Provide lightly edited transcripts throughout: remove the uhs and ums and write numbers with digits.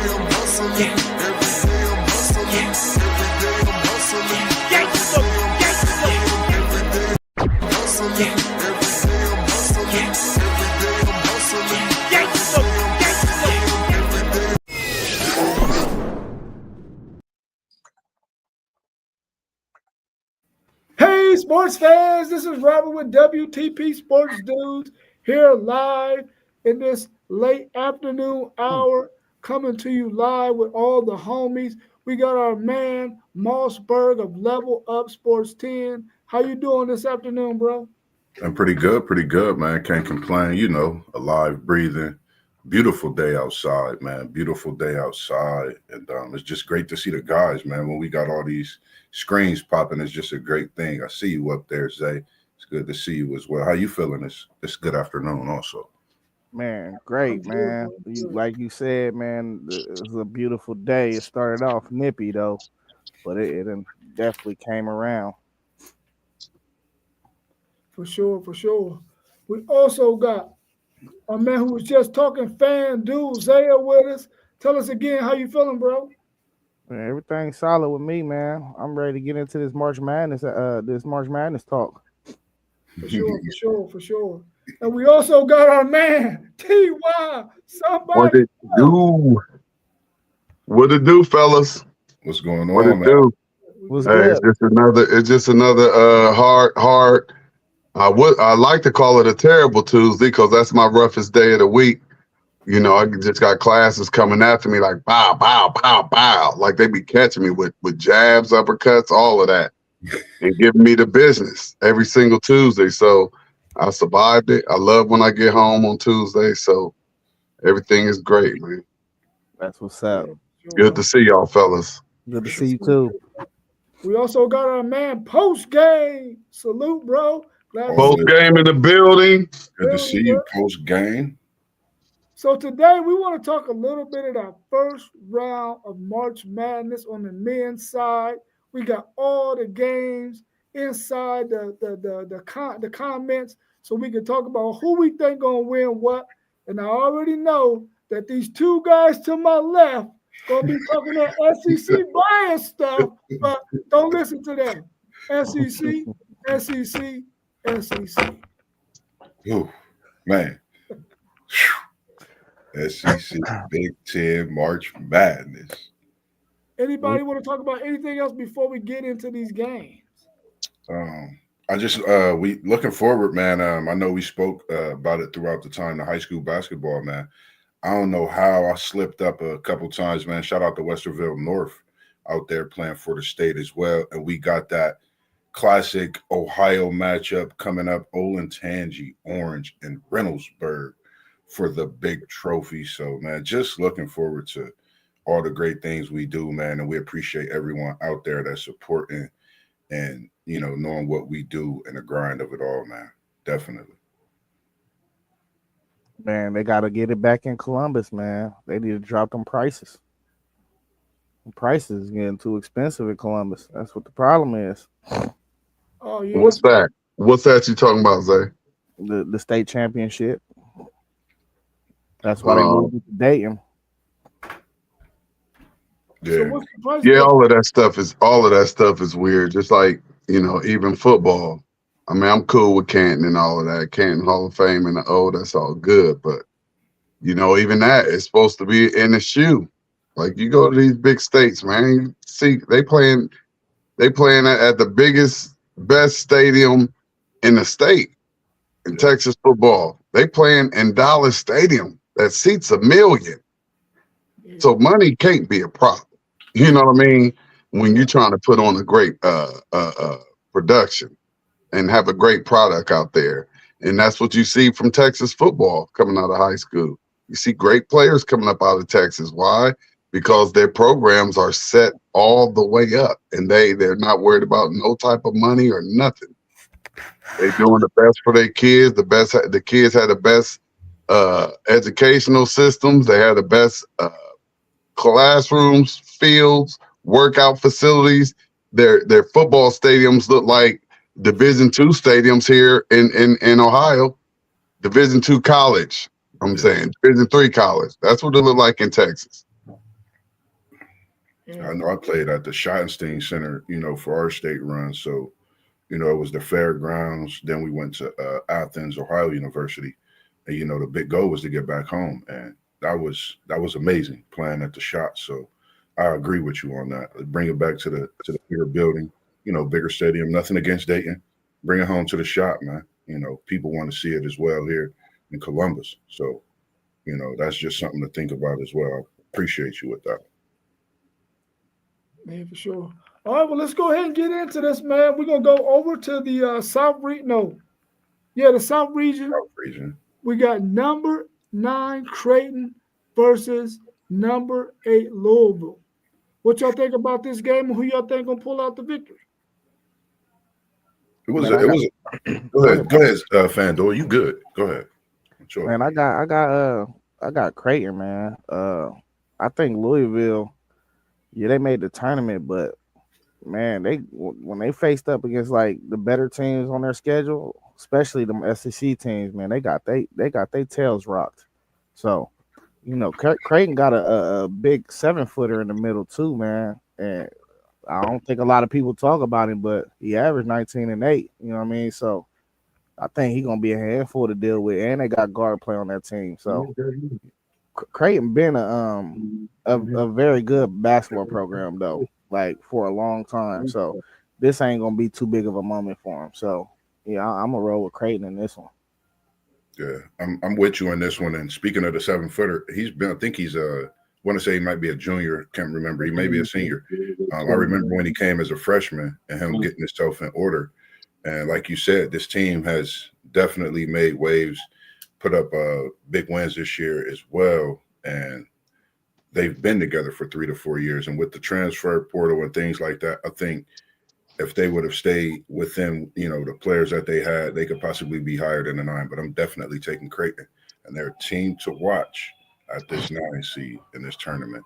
Hey, sports fans, this is Robert with WTP Sports Dudes here live in this late afternoon hour, coming to you live with all the homies. We got our man Mossberg of Level Up Sports 10. How you doing this afternoon, bro? I'm pretty good, man. Can't complain. You know, alive, breathing. Beautiful day outside, man. Beautiful day outside. And it's just great to see the guys, man. When we got all these screens popping, it's just a great thing. I see you up there, Zay. It's good to see you as well. How you feeling this good afternoon also? Man, great, man. Like you said, man, it was a beautiful day. It started off nippy, though, but it definitely came around. For sure. We also got a man who was just talking fan dude, Zaya, with us. Tell us again how you feeling, bro. Man, everything's solid with me, man. I'm ready to get into this March Madness talk. For sure. And we also got our man, T.Y. Somebody. What it do, fellas? What's going on, What it man? do? Hey, it's just another hard. I like to call it a terrible Tuesday because that's my roughest day of the week. You know, I just got classes coming after me like bow, bow, bow, bow. Like they be catching me with jabs, uppercuts, all of that, and giving me the business every single Tuesday. So I survived it. I love when I get home on Tuesday. So everything is great, man. That's what's up. Good to see y'all, fellas. Good to see you too. We also got our man Post Game. Salute, bro. Post game in the building. Good to see you, Post Game. So today we want to talk a little bit of our first round of March Madness on the men's side. We got all the games inside the comments, so we can talk about who we think gonna win what. And I already know that these two guys to my left gonna be talking that SEC bias stuff, but don't listen to them. SEC. Oh, man. SEC, Big Ten, March Madness. Anybody want to talk about anything else before we get into these games? We looking forward, man. I know we spoke about it throughout the time, the high school basketball, man. I don't know how I slipped up a couple times, man. Shout out to Westerville North out there playing for the state as well. And we got that classic Ohio matchup coming up, Olentangy, Orange, and Reynoldsburg for the big trophy. So, man, just looking forward to all the great things we do, man. And we appreciate everyone out there that's supporting and, you know, knowing what we do and the grind of it all, man. Definitely. Man, they got to get it back in Columbus, man. They need to drop them prices. The prices getting too expensive in Columbus. That's what the problem is. Oh, yeah. What's that? What's that you talking about, Zay? The state championship. That's why they moved to Dayton. Yeah. So all of that stuff is weird. Just like, you know, even football. I mean, I'm cool with Canton and all of that. Canton Hall of Fame and the O, that's all good. But, you know, even that is supposed to be in the shoe. Like you go to these big states, man, you see they playing at the biggest, best stadium in the state in Texas football. They playing in Dallas Stadium that seats 1 million. So money can't be a problem. You know what I mean? When you're trying to put on a great production and have a great product out there. And that's what you see from Texas football coming out of high school. You see great players coming up out of Texas. Why? Because their programs are set all the way up and they're not worried about no type of money or nothing. They're doing the best for their kids. The kids had the best educational systems. They had the best classrooms, fields, workout facilities. Their football stadiums look like Division II stadiums here in Ohio. Division II college. I'm saying Division III college. That's what it look like in Texas. Yeah. I know I played at the Schottenstein Center, for our state run. So, it was the fairgrounds. Then we went to Athens, Ohio University, and the big goal was to get back home, and that was amazing playing at the Shot. So, I agree with you on that. Bring it back to the bigger building, bigger stadium. Nothing against Dayton. Bring it home to the Shot, man. People want to see it as well here in Columbus. So, that's just something to think about as well. I appreciate you with that. Man, for sure. All right, well, let's go ahead and get into this, man. We're gonna go over to the South region. No, yeah, the South region. South region. We got number 9 Creighton versus number 8 Louisville. What y'all think about this game, and who y'all think gonna pull out the victory? It was. Man, It was. Go ahead, Fandor. You good? Go ahead. Sure. Man, I got Creighton, man. I think Louisville, yeah, they made the tournament, but man, when they faced up against like the better teams on their schedule, especially them SEC teams, man, they got their tails rocked. So, Creighton got a big 7-footer in the middle too, man, and I don't think a lot of people talk about him, but he averaged 19 and 8. You know what I mean? So I think he's gonna be a handful to deal with, and they got guard play on that team. So Creighton been a very good basketball program though, like for a long time. So this ain't gonna be too big of a moment for him. So yeah, I'm gonna roll with Creighton in this one. Yeah, I'm with you on this one. And speaking of the 7-footer, he's been. I think he's want to say he might be a junior. Can't remember. He may be a senior. I remember when he came as a freshman and him getting himself in order. And like you said, this team has definitely made waves, put up big wins this year as well. And they've been together for 3 to 4 years. And with the transfer portal and things like that, I think if they would have stayed within, the players that they had, they could possibly be higher than a 9. But I'm definitely taking Creighton. And they're a team to watch at this 9 seed in this tournament.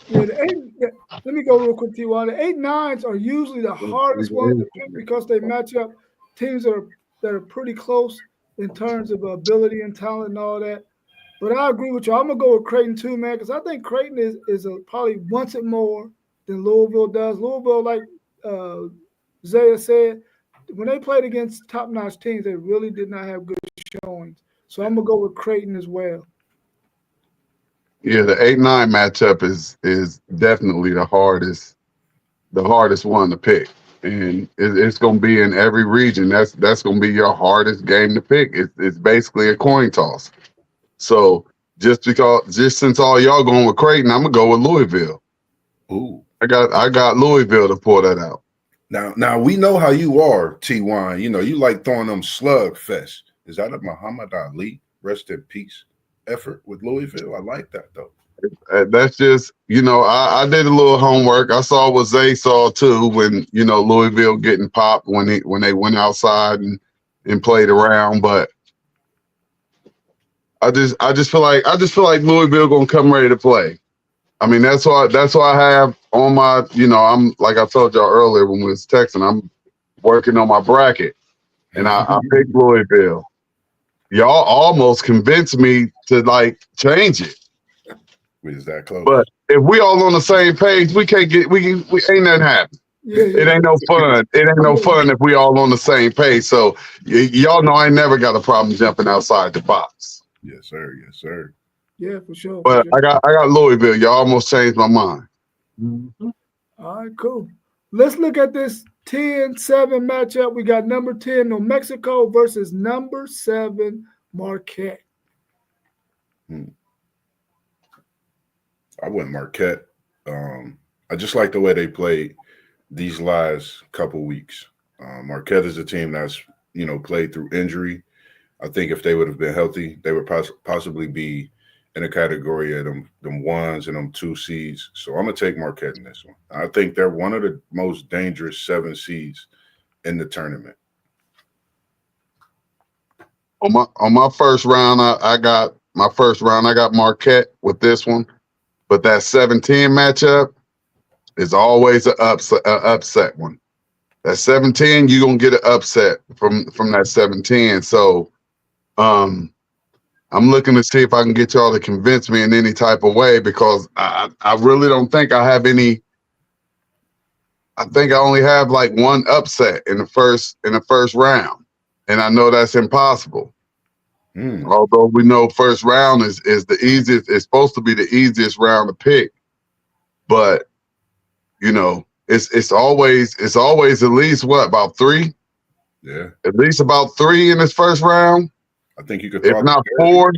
Yeah, let me go real quick, T1. The 8-9s are usually the hardest ones to pick because they match up teams that are pretty close in terms of ability and talent and all that. But I agree with you. I'm gonna go with Creighton too, man, because I think Creighton is probably wants it more than Louisville does. Louisville, like Zaya said, when they played against top-notch teams, they really did not have good showings. So I'm gonna go with Creighton as well. Yeah, the 8-9 matchup is definitely the hardest one to pick, and it's going to be in every region. That's going to be your hardest game to pick. It's basically a coin toss. So just since all y'all going with Creighton, I'm gonna go with Louisville. Ooh, I got Louisville to pull that out. Now we know how you are, T1. You like throwing them slug fest. Is that a Muhammad Ali rest in peace effort with Louisville? I like that though. That's just, I did a little homework. I saw what Zay saw too when, Louisville getting popped when they went outside and played around. But I just feel like Louisville gonna come ready to play. I mean, that's why I have on my, I'm like I told y'all earlier when we was texting, I'm working on my bracket, and I picked Louisville. Y'all almost convinced me to change it. We is that close. But if we all on the same page, we can't get we ain't nothing happen. Yeah. It ain't no fun. It ain't no fun if we all on the same page. So y'all know I ain't never got a problem jumping outside the box. Yes, sir. Yes, sir. Yeah, for sure. But I got Louisville. Y'all almost changed my mind. All right, cool. Let's look at this 10-7 matchup. We got number 10, New Mexico versus number 7, Marquette. I went Marquette. I just like the way they played these last couple weeks. Marquette is a team that's, played through injury. I think if they would have been healthy, they would possibly be in a category of them 1s and them 2 seeds. So I'm going to take Marquette in this one. I think they're one of the most dangerous 7 seeds in the tournament. On my first round, I got Marquette with this one. But that 7-10 matchup is always an upset one. That 7-10, you're gonna get an upset from that 7-10. So I'm looking to see if I can get y'all to convince me in any type of way because I really don't think I have any. I think I only have like one upset in the first round, and I know that's impossible. Although we know first round is the easiest. It's supposed to be the easiest round to pick, but you know it's always at least what about 3? Yeah, At least about 3 in this first round. I think you could If talk. not 4.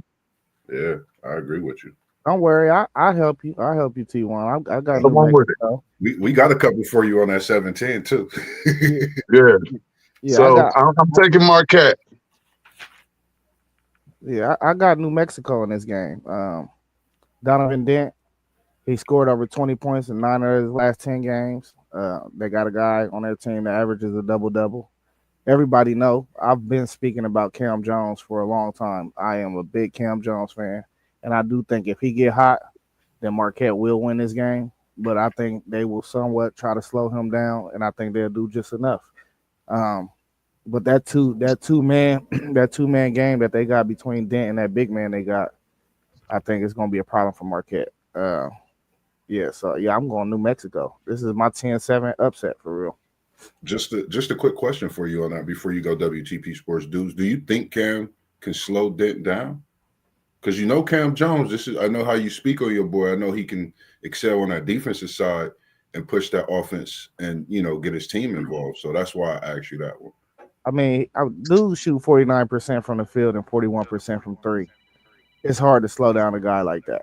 Yeah, I agree with you. Don't worry, I help you. I help you, T1. I got Come New on with it. Mexico. We got a couple for you on that 7-10 too. Yeah, Yeah. yeah, So I'm taking Marquette. I got New Mexico in this game. Donovan Dent, he scored over 20 points in 9 of his last 10 games. They got a guy on their team that averages a double-double. Everybody know I've been speaking about Cam Jones for a long time. I am a big Cam Jones fan, and I do think if he get hot, then Marquette will win this game. But I think they will somewhat try to slow him down, and I think they'll do just enough. But that two man that 2-man game that they got between Dent and that big man they got, I think it's gonna be a problem for Marquette. I'm going New Mexico. This is my 10-7 upset for real. Just a quick question for you on that before you go WTP Sports Dudes. Do you think Cam can slow Dent down? Because you know Cam Jones, I know how you speak on your boy. I know he can excel on that defensive side and push that offense and get his team involved. So that's why I asked you that one. I mean, I do shoot 49% from the field and 41% from 3. It's hard to slow down a guy like that.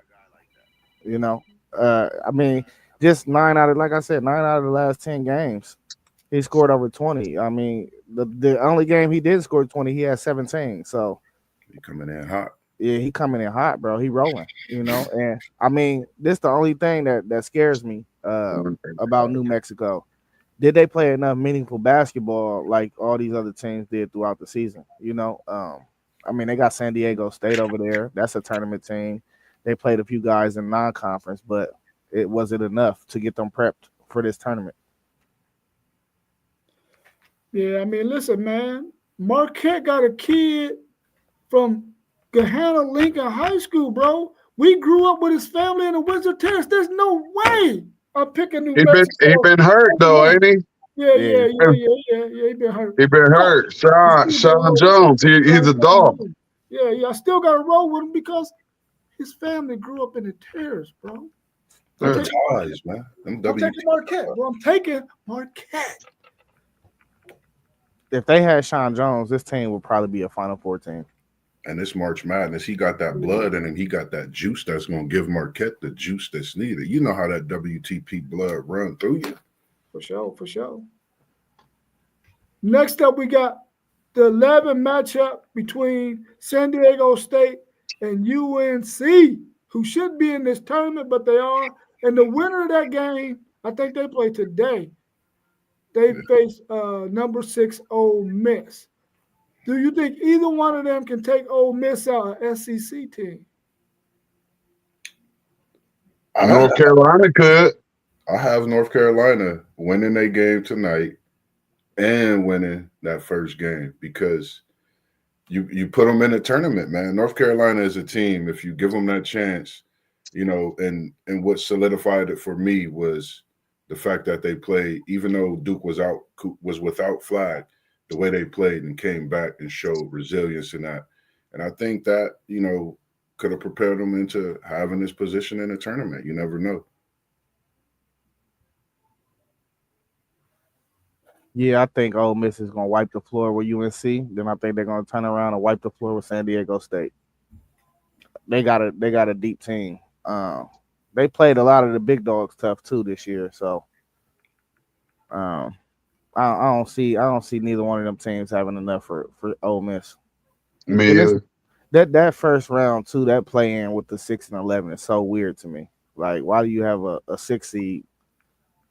I mean, just 9 out of the last 10 games, he scored over 20. I mean, the only game he did score 20, he had 17. So he coming in hot. Yeah, he coming in hot, bro. He rolling, And I mean, this the only thing that scares me about New Mexico. Did they play enough meaningful basketball like all these other teams did throughout the season? I mean, they got San Diego State over there. That's a tournament team. They played a few guys in non-conference, but it wasn't enough to get them prepped for this tournament. Yeah, I mean, listen, man. Marquette got a kid from Gahanna Lincoln High School, bro. We grew up with his family in the Windsor Terrace. There's no way I'm picking New Mexico. He been hurt though, ain't he? Yeah. He been hurt. He been hurt. Sean Jones. He's a dog. Yeah. I still got to roll with him because his family grew up in the Terrace, bro. Them ties, man. I'm taking Marquette. Bro, I'm taking Marquette. If they had Sean Jones, this team would probably be a Final Four team. And this March Madness, he got that blood in him. He got that juice that's going to give Marquette the juice that's needed. You know how that WTP blood run through you. For sure. Next up, we got the 11 matchup between San Diego State and UNC, who should be in this tournament, but they are. And the winner of that game, I think they play today. They face number 6 Ole Miss. Do you think either one of them can take Ole Miss out, an SEC team? North Carolina could. I have North Carolina winning their game tonight and winning that first game because you put them in a tournament, man. North Carolina is a team. If you give them that chance, and what solidified it for me was the fact that they played, even though Duke was without Flag, the way they played and came back and showed resilience in that. And I think that, could have prepared them into having this position in a tournament. You never know. Yeah, I think Ole Miss is going to wipe the floor with UNC. Then I think they're going to turn around and wipe the floor with San Diego State. They got a deep team. They played a lot of the big dogs tough too this year. So I don't see neither one of them teams having enough for Ole Miss. Me either. That first round too, that play in with the 6 and 11 is so weird to me. Like, why do you have a 6 seed?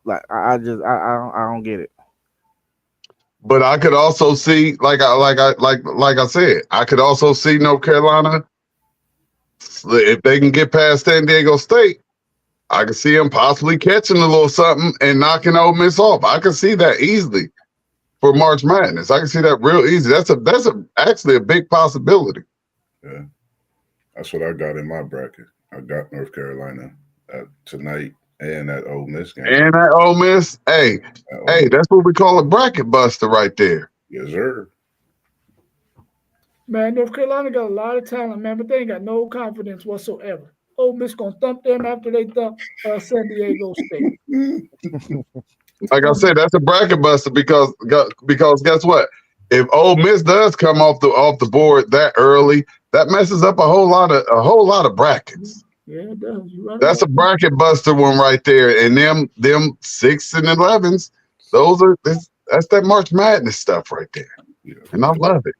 Like, I don't get it. But I could also see, like I said, I could also see North Carolina. If they can get past San Diego State, I can see them possibly catching a little something and knocking Ole Miss off. I can see that easily for March Madness. I can see that real easy. That's actually a big possibility. Yeah. That's what I got in my bracket. I got North Carolina tonight and that Ole Miss game. And that Ole Miss, That Ole hey, Miss. that's what we call a bracket buster right there. Yes, sir. Man, North Carolina got a lot of talent, man, but they ain't got no confidence whatsoever. Ole Miss gonna thump them after they thump San Diego State. It's Like I gonna be said, that's a bracket buster because guess what? If Ole Miss does come off the board that early, that messes up a whole lot of brackets. yeah, it does. You right That's a about that. bracket buster one right there. And them 6 and 11s, that's that March Madness stuff right there. Yeah, And I love it.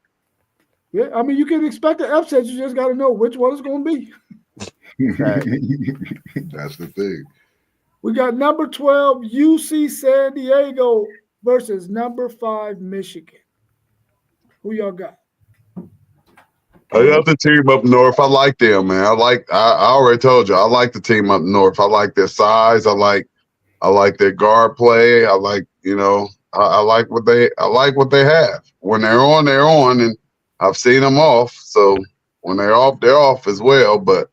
Yeah, I mean you can expect an upset. You just got to know which one it's gonna be. Right. that's the thing. We got number 12 UC San Diego versus number 5 Michigan. Who y'all got? I got the team up north. I like them, man. I already told you, I like the team up north. I like their size. I like their guard play. I like what they have. When they're on, they're on, and I've seen them off. So when they're off, they're off as well. But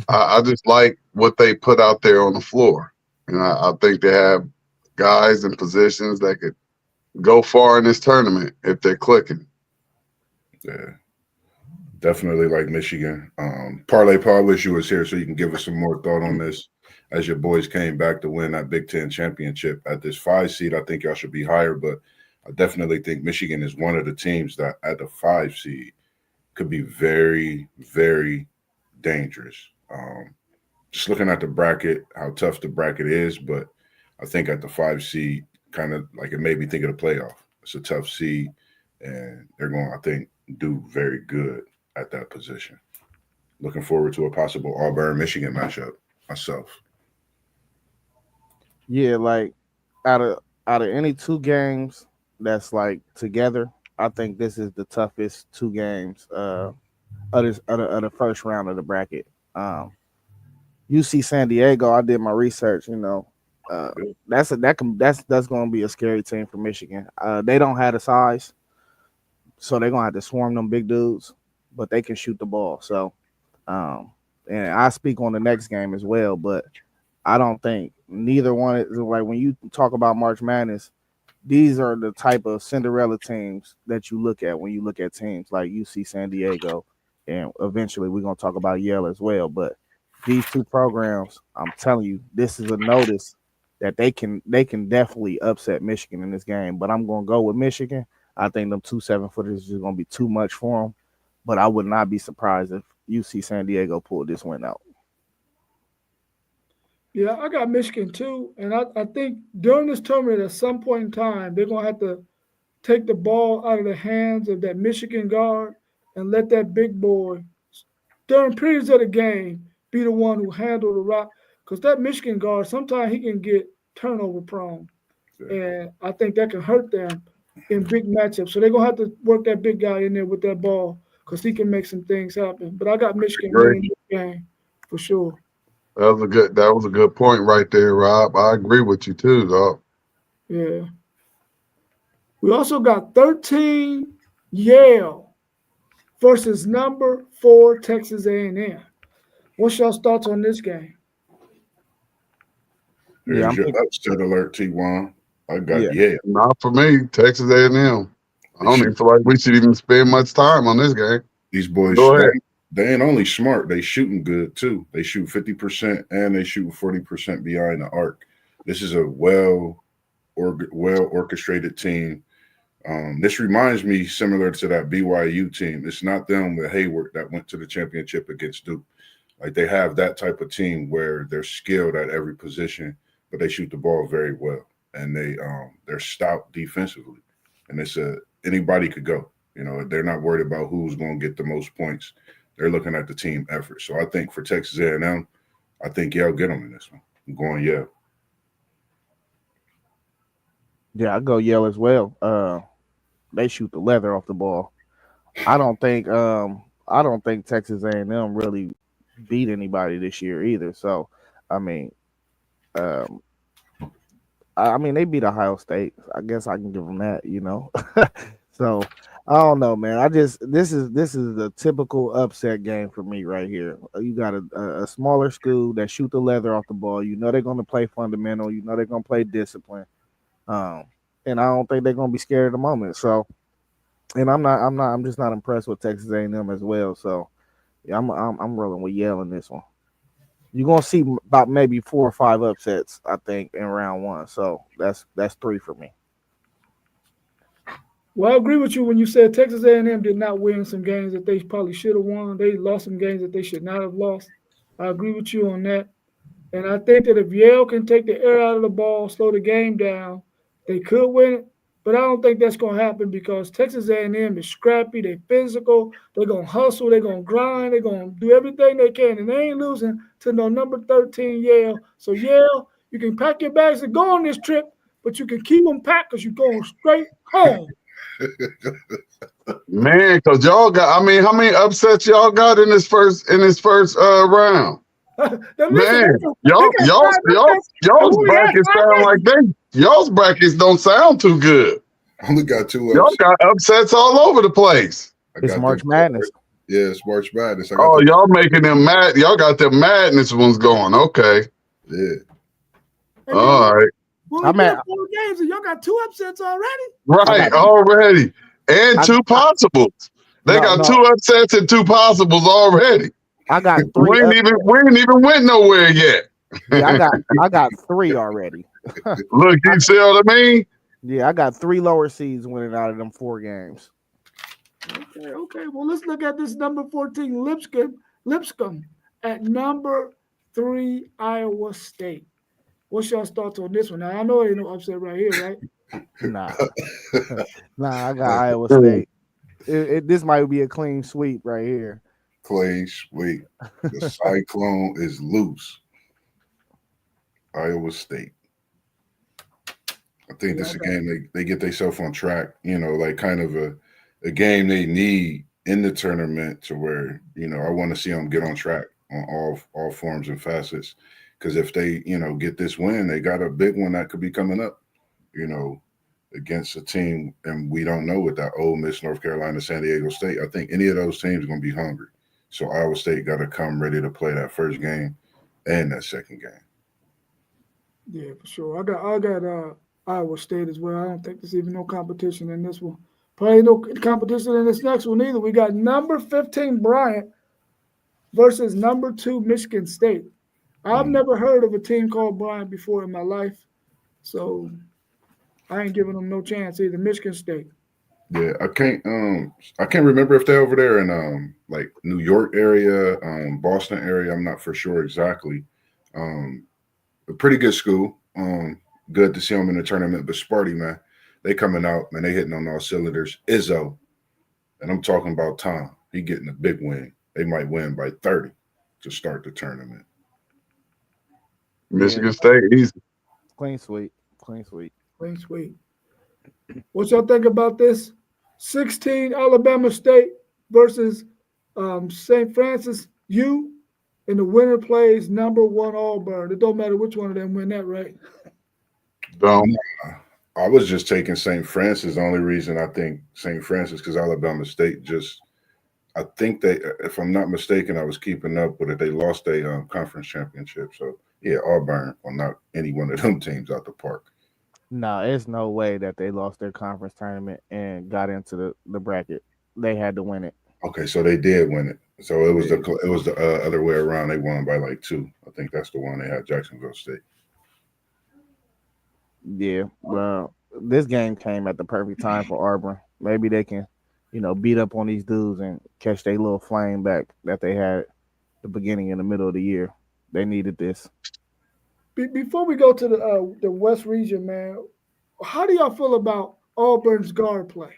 I just like what they put out there on the floor, and I think they have guys in positions that could go far in this tournament if they're clicking. Yeah, definitely like Michigan. Parlay Paul wish you was here so you can give us some more thought on this. As your boys came back to win that Big Ten championship at this 5 seed, I think y'all should be higher, but I definitely think Michigan is one of the teams that at the 5 seed could be very, very dangerous. Just looking at the bracket, how tough the bracket is, but I think at the 5 seed, kind of like it made me think of the playoff. It's a tough seed, and they're going, I think, do very good at that position. Looking forward to a possible Auburn Michigan matchup myself. Yeah, like out of any two games that's like together, I think this is the toughest two games of the first round of the bracket. UC San Diego, I did my research. That's going to be a scary team for Michigan. They don't have the size, so they're gonna have to swarm them big dudes, but they can shoot the ball. So, um, and I speak on the next game as well, but I don't think neither one is like when you talk about March Madness. These are the type of Cinderella teams that you look at when you look at teams like UC San Diego, and eventually we're gonna talk about Yale as well. But these two programs, I'm telling you, this is a notice that they can definitely upset Michigan in this game. But I'm gonna go with Michigan. I think them 2 7-footers is gonna be too much for them. But I would not be surprised if UC San Diego pulled this win out. Yeah, I got Michigan too. And I think during this tournament, at some point in time, they're going to have to take the ball out of the hands of that Michigan guard and let that big boy, during periods of the game, be the one who handle the rock. Because that Michigan guard, sometimes he can get turnover prone. Yeah. And I think that can hurt them in big matchups. So they're going to have to work that big guy in there with that ball because he can make some things happen. But I got Michigan Agree. winning this game for sure. That was a good point right there, Rob. I agree with you too, dog. Yeah. We also got 13 Yale versus number 4 Texas A&M. What's y'all's thoughts on this game? Yeah, There's I'm your thinking. upset alert, T1. I got Yeah, Yale. Not for me, Texas A&M. I They don't even shoot feel like we should even spend much time on this game. these boys. Go ahead. They ain't only smart. They shooting good too. They shoot 50% and they shoot 40% behind the arc. This is a well orchestrated team. This reminds me similar to that BYU team. It's not them with Hayward that went to the championship against Duke. Like they have that type of team where they're skilled at every position, but they shoot the ball very well, and they're stout defensively, and it's a anybody could go. They're not worried about who's going to get the most points. They're looking at the team effort. So I think for Texas A&M, I think Yale get them in this one. I'm going Yale. yeah, I go Yale as well. They shoot the leather off the ball. I don't think Texas A&M really beat anybody this year either. So, I mean, um, I mean they beat Ohio State. I guess I can give them that. So So I don't know, man. This is a typical upset game for me right here. You got a smaller school that shoot the leather off the ball. You know they're going to play fundamental. You know they're going to play discipline. Um, and I don't think they're going to be scared of the moment. So, and I'm just not impressed with Texas A&M as well. So, yeah, I'm rolling with Yale in this one. You're gonna see about maybe 4 or 5 upsets, I think, in round one. So that's 3 for me. Well, I agree with you when you said Texas A&M did not win some games that they probably should have won. They lost some games that they should not have lost. I agree with you on that. And I think that if Yale can take the air out of the ball, slow the game down, they could win it. But I don't think that's going to happen because Texas A&M is scrappy. They're physical. They're going to hustle. They're going to grind. They're going to do everything they can. And they ain't losing to no number 13 Yale. So, Yale, you can pack your bags and go on this trip, but you can keep them packed because you're going straight home. Man, because y'all got, I mean, how many upsets y'all got in this first round? Now, listen, Man, they got 5 upsets, and y'all's we only had brackets 5 sound like games. y'all's brackets don't sound too good. I only got 2 Y'all upsets. got upsets all over the place. It's March Madness. Yeah, it's March Madness. Oh, y'all making them mad. Y'all got them madness ones going. Okay. Yeah. All right. Well, we got 4 games, and y'all got 2 upsets already. Right, already. And 2 possibles. They got 2 upsets and 2 possibles already. I got 3. We ain't even went nowhere yet. Yeah, I got 3 already. Look, you see what I mean? Yeah, I got 3 lower seeds winning out of them 4 games. Okay. Well, let's look at this number 14 Lipscomb at number 3 Iowa State. What's y'all's thoughts on this one? Now I know ain't no upset right here, right? Nah, I got Iowa State. This might be a clean sweep right here. Clean sweep. The cyclone is loose. Iowa State. I think this is a game they get themselves on track, like kind of a game they need in the tournament to where, I want to see them get on track on all forms and facets. Because if they, get this win, they got a big one that could be coming up, against a team, and we don't know with that Ole Miss, North Carolina, San Diego State. I think any of those teams are going to be hungry. So Iowa State got to come ready to play that first game and that second game. Yeah, for sure. I got Iowa State as well. I don't think there's even no competition in this one. Probably no competition in this next one either. We got number 15 Bryant versus number 2 Michigan State. I've never heard of a team called Bryant before in my life, so I ain't giving them no chance either. Michigan State. Yeah, I can't remember if they're over there in like New York area, Boston area. I'm not for sure exactly. A pretty good school. Good to see them in the tournament. But Sparty, man, they coming out, man, they hitting on all cylinders. Izzo, and I'm talking about Tom. He getting a big win. They might win by 30 to start the tournament. Michigan State, easy. Clean sweep. What y'all think about this? 16 Alabama State versus St. Francis U, and the winner plays number 1 Auburn. It don't matter which one of them win that, right? I was just taking St. Francis. The only reason I think St. Francis because Alabama State I think they, if I'm not mistaken, I was keeping up with it. They lost a conference championship. So, yeah, Auburn will knock any one of them teams out the park. No, there's no way that they lost their conference tournament and got into the bracket. They had to win it. Okay, so they did win it. So it was the other way around. They won by like 2. I think that's the one they had Jacksonville State. Yeah, well, this game came at the perfect time for Auburn. Maybe they can, beat up on these dudes and catch their little flame back that they had at the beginning and the middle of the year. They needed this. Before we go to the West region, man, how do y'all feel about Auburn's guard play?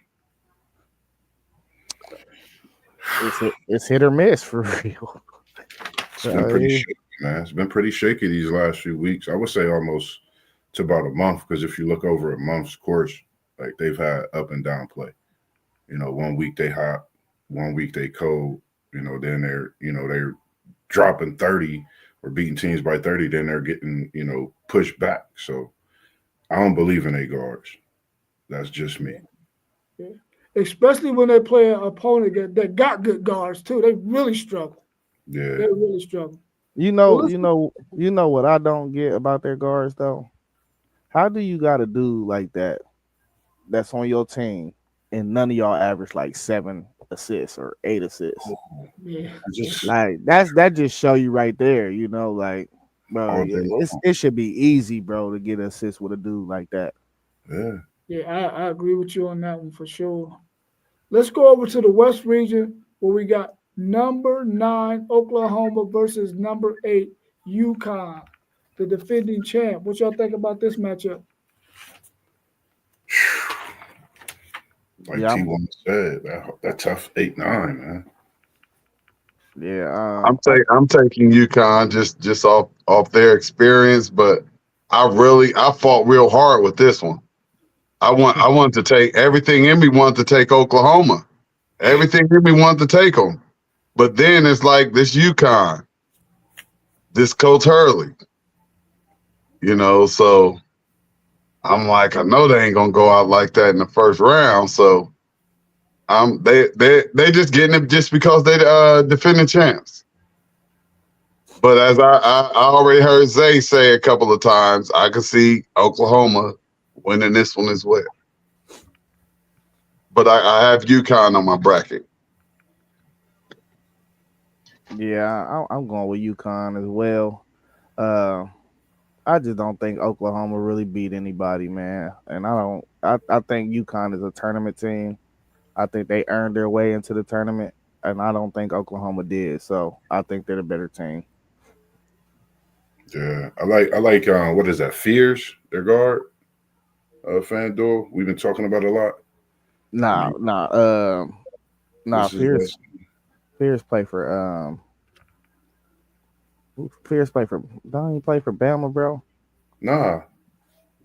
It's hit or miss for real. It's been pretty shaky, man. It's been pretty shaky these last few weeks. I would say almost to about a month, because if you look over a month's course, like they've had up and down play. 1 week they hot, 1 week they cold. Then they're dropping 30 or beating teams by 30. Then they're getting pushed back. So I don't believe in 8 guards. That's just me. Yeah. especially when they play an opponent that got good guards too. They really struggle. Yeah. They really struggle. You Well, know, let's you know, you know what I don't get about their guards though. How do you got a dude like that that's on your team and none of y'all average like 7 assists or 8 assists? yeah, I just Like that just show you right there, you know, like bro, all day it's long. it should be easy, bro, to get an assist with a dude like that. Yeah. yeah. I agree with you on that one for sure. Let's go over to the West region where we got number 9 Oklahoma versus number 8 UConn, the defending champ. What y'all think about this matchup? Like Yeah, T1 said, that tough 8-9, man. yeah. I'm taking UConn just off their experience, but I fought real hard with this one. I wanted to take everything in me wanted to take Oklahoma. Everything in me wanted to take them. But then it's like this UConn, this Coach Hurley, so I'm like, I know they ain't gonna go out like that in the first round. So they just getting it just because they defending champs. But as I already heard Zay say a couple of times, I could see Oklahoma winning this one as well. But I have UConn on my bracket. Yeah, I'm going with UConn as well. Uh, I just don't think Oklahoma really beat anybody, man. And I don't. I think UConn is a tournament team. I think they earned their way into the tournament, and I don't think Oklahoma did. So I think they're the better team. Yeah. I like what is that? Fears, their guard, FanDuel. We've been talking about it a lot. I Nah, mean, nah, nah. what's his Fierce, last Fierce play for Fierce play for. Don't he play for Bama, bro? Nah,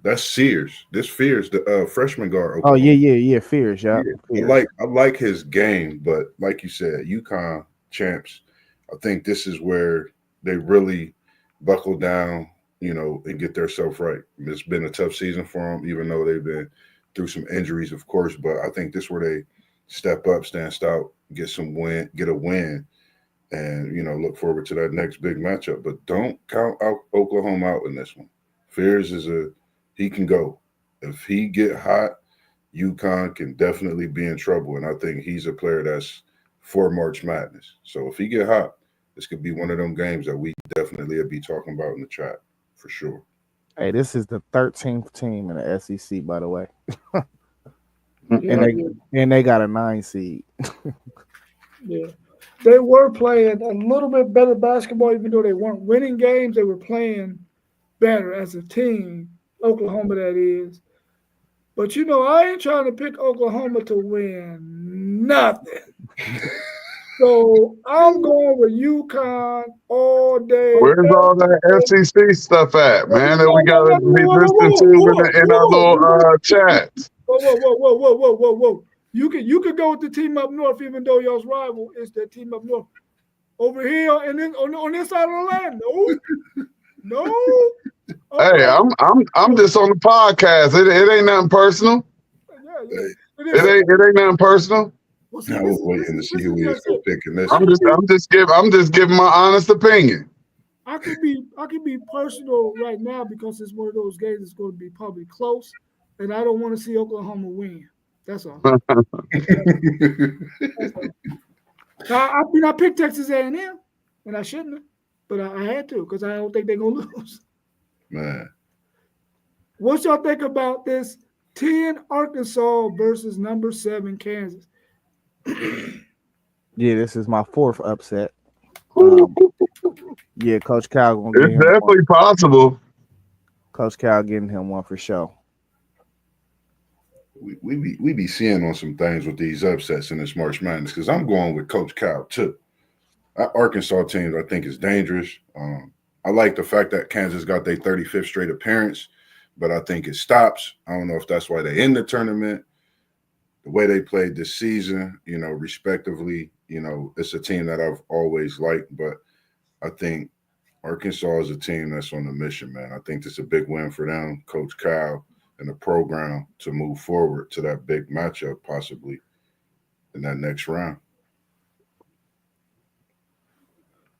that's Sears. This Fears, the freshman guard, Oh yeah, Oklahoma. yeah, yeah. Fierce, yeah, Yeah, Fierce. I like his game, but like you said, UConn champs. I think this is where they really buckle down, and get themselves right. It's been a tough season for them, even though they've been through some injuries, of course. But I think this is where they step up, stand stout, get a win, and look forward to that next big matchup. But don't count out Oklahoma out in this one. Fears he can go if he get hot. UConn can definitely be in trouble, and I think he's a player that's for March Madness. So if he get hot, this could be one of them games that we definitely will be talking about in the chat for sure. Hey, this is the 13th team in the SEC, by the way, and Yeah, they yeah, and they got a 9 seed. yeah. They were playing a little bit better basketball, even though they weren't winning games. They were playing better as a team. Oklahoma, that is. But I ain't trying to pick Oklahoma to win nothing. So I'm going with UConn all day. Where's all that SEC stuff at, Whoa, man? That we whoa, whoa, gotta whoa, be whoa, listening whoa, to whoa, in our whoa, little whoa, chats. whoa, whoa, whoa, whoa, whoa, whoa, whoa, whoa. You could go with the team up north, even though y'all's rival is the team up north. Over here and then on this side of the land. No, no. Hey, Okay. I'm just on the podcast. It ain't nothing personal. Yeah, yeah. Hey, It is. It ain't nothing personal. Well, see, I this was is this waiting to is see this who is he what I was going said. to pick in I this one. could be I'm just giving my honest opinion. I could be personal right now because it's one of those games that's going to be probably close, and I don't want to see Oklahoma win. That's all. That's all. I picked Texas A&M, and I shouldn't have, but I had to because I don't think they're gonna lose. Man, What y'all think about this 10 Arkansas versus number 7 Kansas? Yeah, this is my fourth upset. Ooh, Um, yeah, Coach Cal gonna get it's him one. definitely possible. Coach Cal getting him one for sure. we be seeing on some things with these upsets in this March Madness because I'm going with Coach Cal too. That Arkansas team, I think, is dangerous. I like the fact that Kansas got their 35th straight appearance, but I think it stops. I don't know if that's why they in the tournament. The way they played this season, respectively, it's a team that I've always liked, but I think Arkansas is a team that's on a mission, man. I think it's a big win for them, Coach Kyle, and the program to move forward to that big matchup, possibly. in that next round.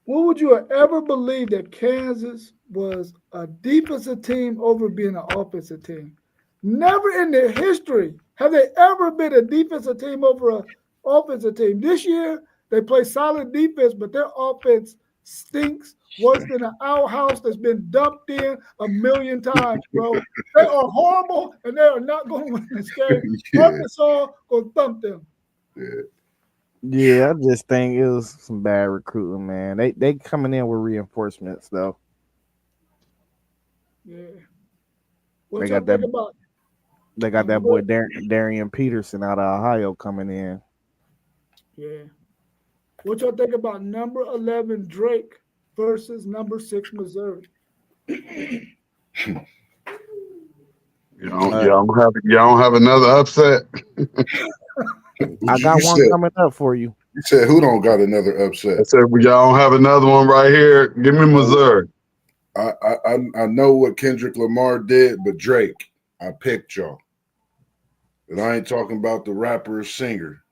When would you have ever believed that Kansas was a defensive team over being an offensive team? Never in their history have they ever been a defensive team over an offensive team. This year, they play solid defense, but their offense stinks worse than an outhouse that's been dumped in a million times, bro. They are horrible, and they are not going to win this game. Yeah, Arkansas going to thump them. yeah. Yeah, I just think it was some bad recruiting, man. They coming in with reinforcements though. Yeah. They What y'all got that think about? they got that boy Darian Peterson out of Ohio coming in. Yeah. What y'all think about number 11 Drake versus number 6 Missouri? Uh, y'all don't have another upset. I got one coming up for you. You said who don't got another I upset? said, well, y'all don't have another one right here. Give me Missouri. I know what Kendrick Lamar did, but Drake, I picked y'all. And I ain't talking about the rapper, singer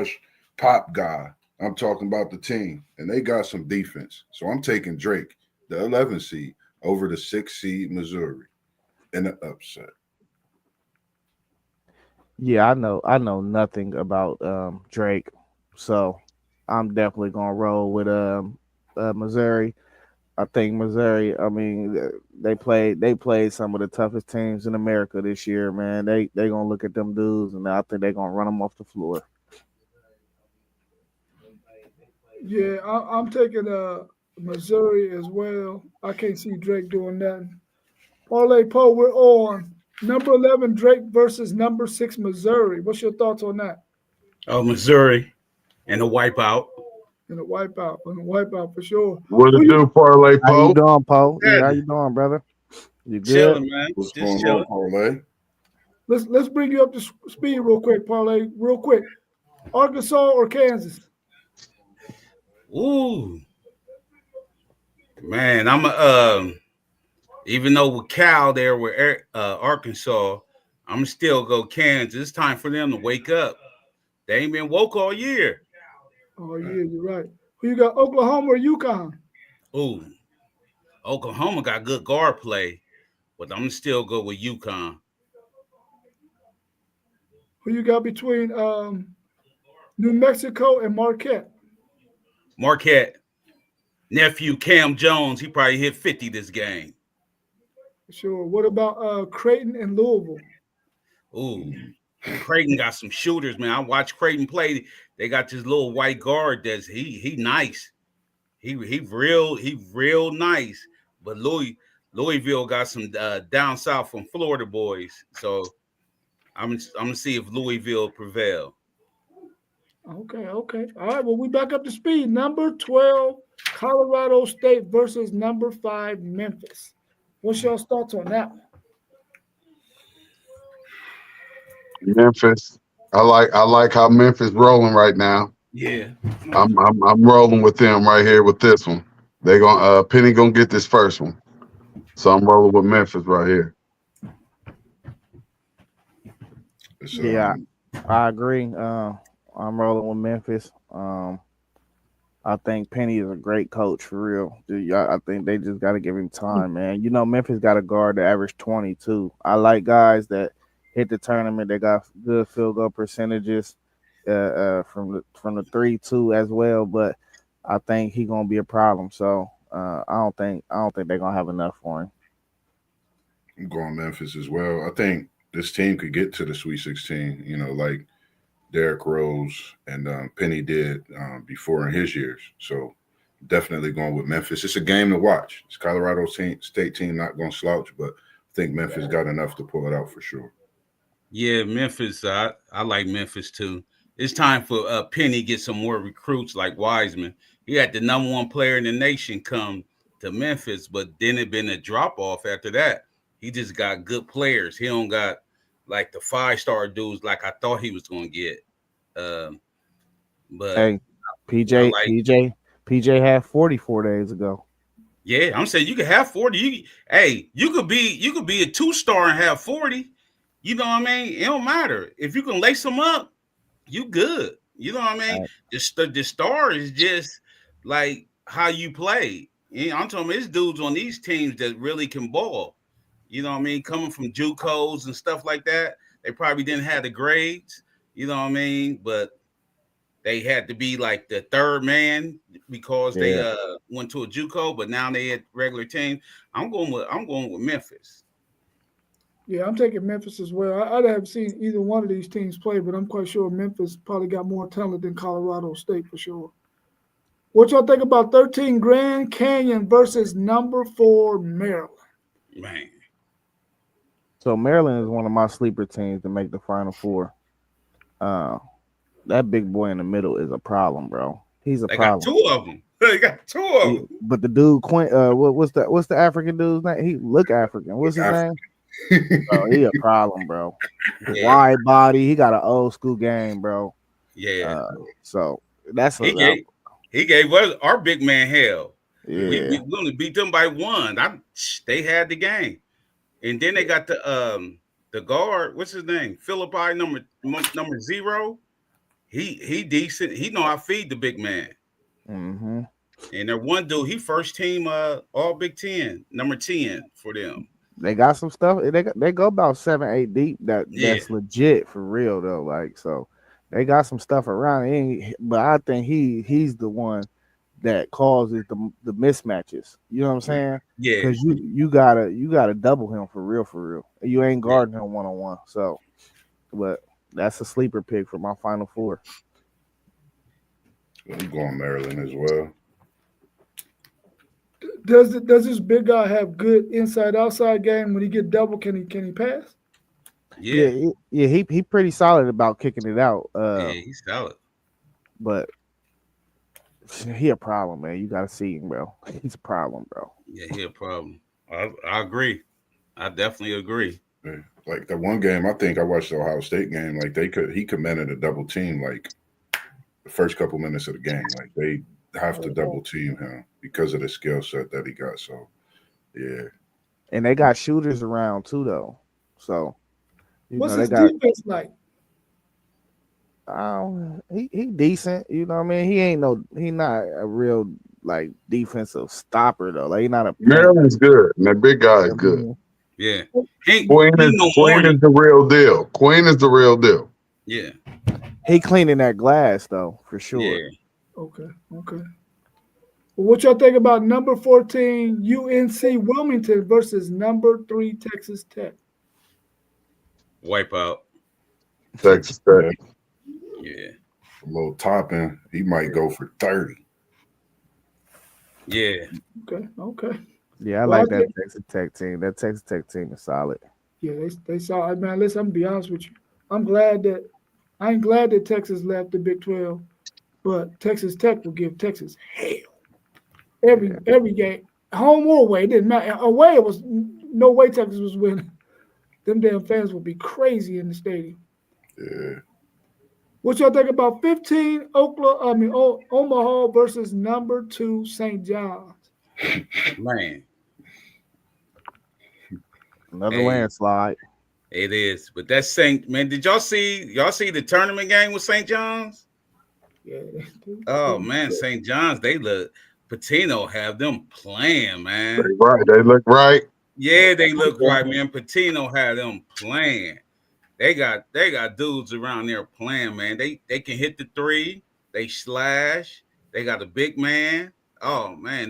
/ pop guy. I'm talking about the team, and they got some defense. So I'm taking Drake, the 11th seed, over the 6th seed Missouri in an upset. Yeah, I know nothing about Drake, so I'm definitely gonna roll with Missouri. I think Missouri. I mean, they played some of the toughest teams in America this year, man. They gonna look at them dudes, and I think they gonna run them off the floor. Yeah, I'm taking Missouri as well. I can't see Drake doing nothing. Parlay Poe, we're on number 11 Drake versus number 6 Missouri. What's your thoughts on that? Oh, Missouri and a wipeout. In a wipeout for sure. What Who it you, do, Parlay How you Pope? doing, Poe? Yeah, how Yeah, you doing, brother? You good? chilling, man. What's Just going on, chilling. Parlay? let's bring you up to speed real quick, Parlay. Real quick. Arkansas or Kansas? Ooh, man. I'm a even though with Cal there with Arkansas, I'm still go Kansas. It's time for them to wake up. They ain't been woke all year. Oh yeah, you're right. Who you got? Oklahoma or UConn? Ooh, Oklahoma got good guard play, but I'm still go with UConn. Who you got between New Mexico and Marquette? Marquette nephew Cam Jones, he probably hit 50 this game. Sure. What about Creighton and Louisville? Ooh, Creighton got some shooters, man. I watched Creighton play. They got this little white guard that's he nice. He real nice. But Louisville got some down south from Florida boys. So I'm gonna see if Louisville prevail. Okay. All right. Well, we back up to speed. Number 12, Colorado State versus number 5, Memphis. What's your thoughts on that one? Memphis. I like how Memphis rolling right now. Yeah. I'm rolling with them right here with this one. They gonna Penny gonna get this first one. So I'm rolling with Memphis right here. It's, Yeah, I agree. I'm rolling with Memphis. I think Penny is a great coach for real. Dude, I think they just got to give him time, man. You know, Memphis got a guard that average 22. I like guys that hit the tournament. They got good field goal percentages from the 3-2 as well. But I think he gonna be a problem. So I don't think they're gonna have enough for him. I'm going Memphis as well. I think this team could get to the Sweet 16, like Derrick Rose and Penny did before in his years. So definitely going with Memphis. It's a game to watch. It's Colorado State team not going to slouch, but I think Memphis got enough to pull it out for sure. Yeah, Memphis. I like Memphis too. It's time for Penny get some more recruits like Wiseman. He had the number one player in the nation come to Memphis, but then it been a drop off after that. He just got good players. He don't got like the 5-star dudes like I thought he was going to get. Um, but Hey, I PJ, like, PJ, PJ had 44 days ago. yeah, I'm saying you could have 40. You could be a 2-star and have 40. You know what I mean? It don't matter if you can lace them up. You good. You know what I mean? The star is just like how you play. I'm talking about it's dudes on these teams that really can ball. You know what I mean? Coming from JUCOs and stuff like that, they probably didn't have the grades. You know what I mean? But they had to be like the third man because they Yeah. went to a JUCO, but now they had regular team. I'm going with Memphis. Yeah, I'm taking Memphis as well. I haven't seen either one of these teams play, but I'm quite sure Memphis probably got more talent than Colorado State for sure. What y'all think about 13 Grand Canyon versus number 4 Maryland? Man. So Maryland is one of my sleeper teams to make the Final Four. That big boy in the middle is a problem, bro. He's a They got problem. two of them. They got two of them. But the dude Quint, what's the African dude's name? He look African. What's his name? Bro, he a problem, bro. Yeah. Wide body. He got an old school game, bro. Yeah. So that's he gave us our big man hell. yeah. We only beat them by one. They had the game. And then they got the guard, what's his name? Philippi number 0. He decent. He know how to feed the big man. Mm-hmm. And there one dude, he first team all Big Ten, number 10 for them. They got some stuff. They go about 7-8 deep. That's legit for real though. Like so, they got some stuff around. But I think he's the one that causes the mismatches. You know what I'm saying? Yeah. Because you gotta double him for real. You ain't guarding him 1-on-1. So, but that's a sleeper pick for my Final Four. I'm going Maryland as well. Does this big guy have good inside outside game? When he get double, can he pass? Yeah. He pretty solid about kicking it out. Yeah, he's solid. But he a problem, man. You gotta see him, bro. He's a problem, bro. Yeah, he a problem. I agree. I definitely agree. Yeah. Like the one game, I think I watched the Ohio State game. Like he commanded a double team like the first couple minutes of the game. Like they have to double team him because of the skill set that he got. So yeah. And they got shooters around too, though. So what's his defense like? He decent. You know what I mean? He not a real like defensive stopper though. Like he not a Maryland's good. And that big guy is good. Yeah. Queen is the real deal. Queen is the real deal. Yeah. He cleaning that glass though, for sure. Yeah. Okay. Well, what y'all think about number 14 UNC Wilmington versus number 3 Texas Tech? Wipe out. Texas Tech. Yeah. A little topping. He might go for 30. Yeah. Okay. Yeah, I like that Texas Tech team. That Texas Tech team is solid. Yeah, they saw. Man, listen, I'm gonna be honest with you. I ain't glad that Texas left the Big 12, but Texas Tech will give Texas hell every game, home or away. It didn't matter. Away, it was no way Texas was winning. Them damn fans would be crazy in the stadium. Yeah. What y'all think about 15 Omaha versus number 2 St. John's? Man. Another landslide. It is. But that's St. Man, did y'all see the tournament game with St. John's? Yeah. Oh man, St. John's, Patino have them playing, man. They look right. Yeah, they look right, man. Patino had them playing. They got dudes around there playing, man. They can hit the three, they slash, they got a big man. Oh man,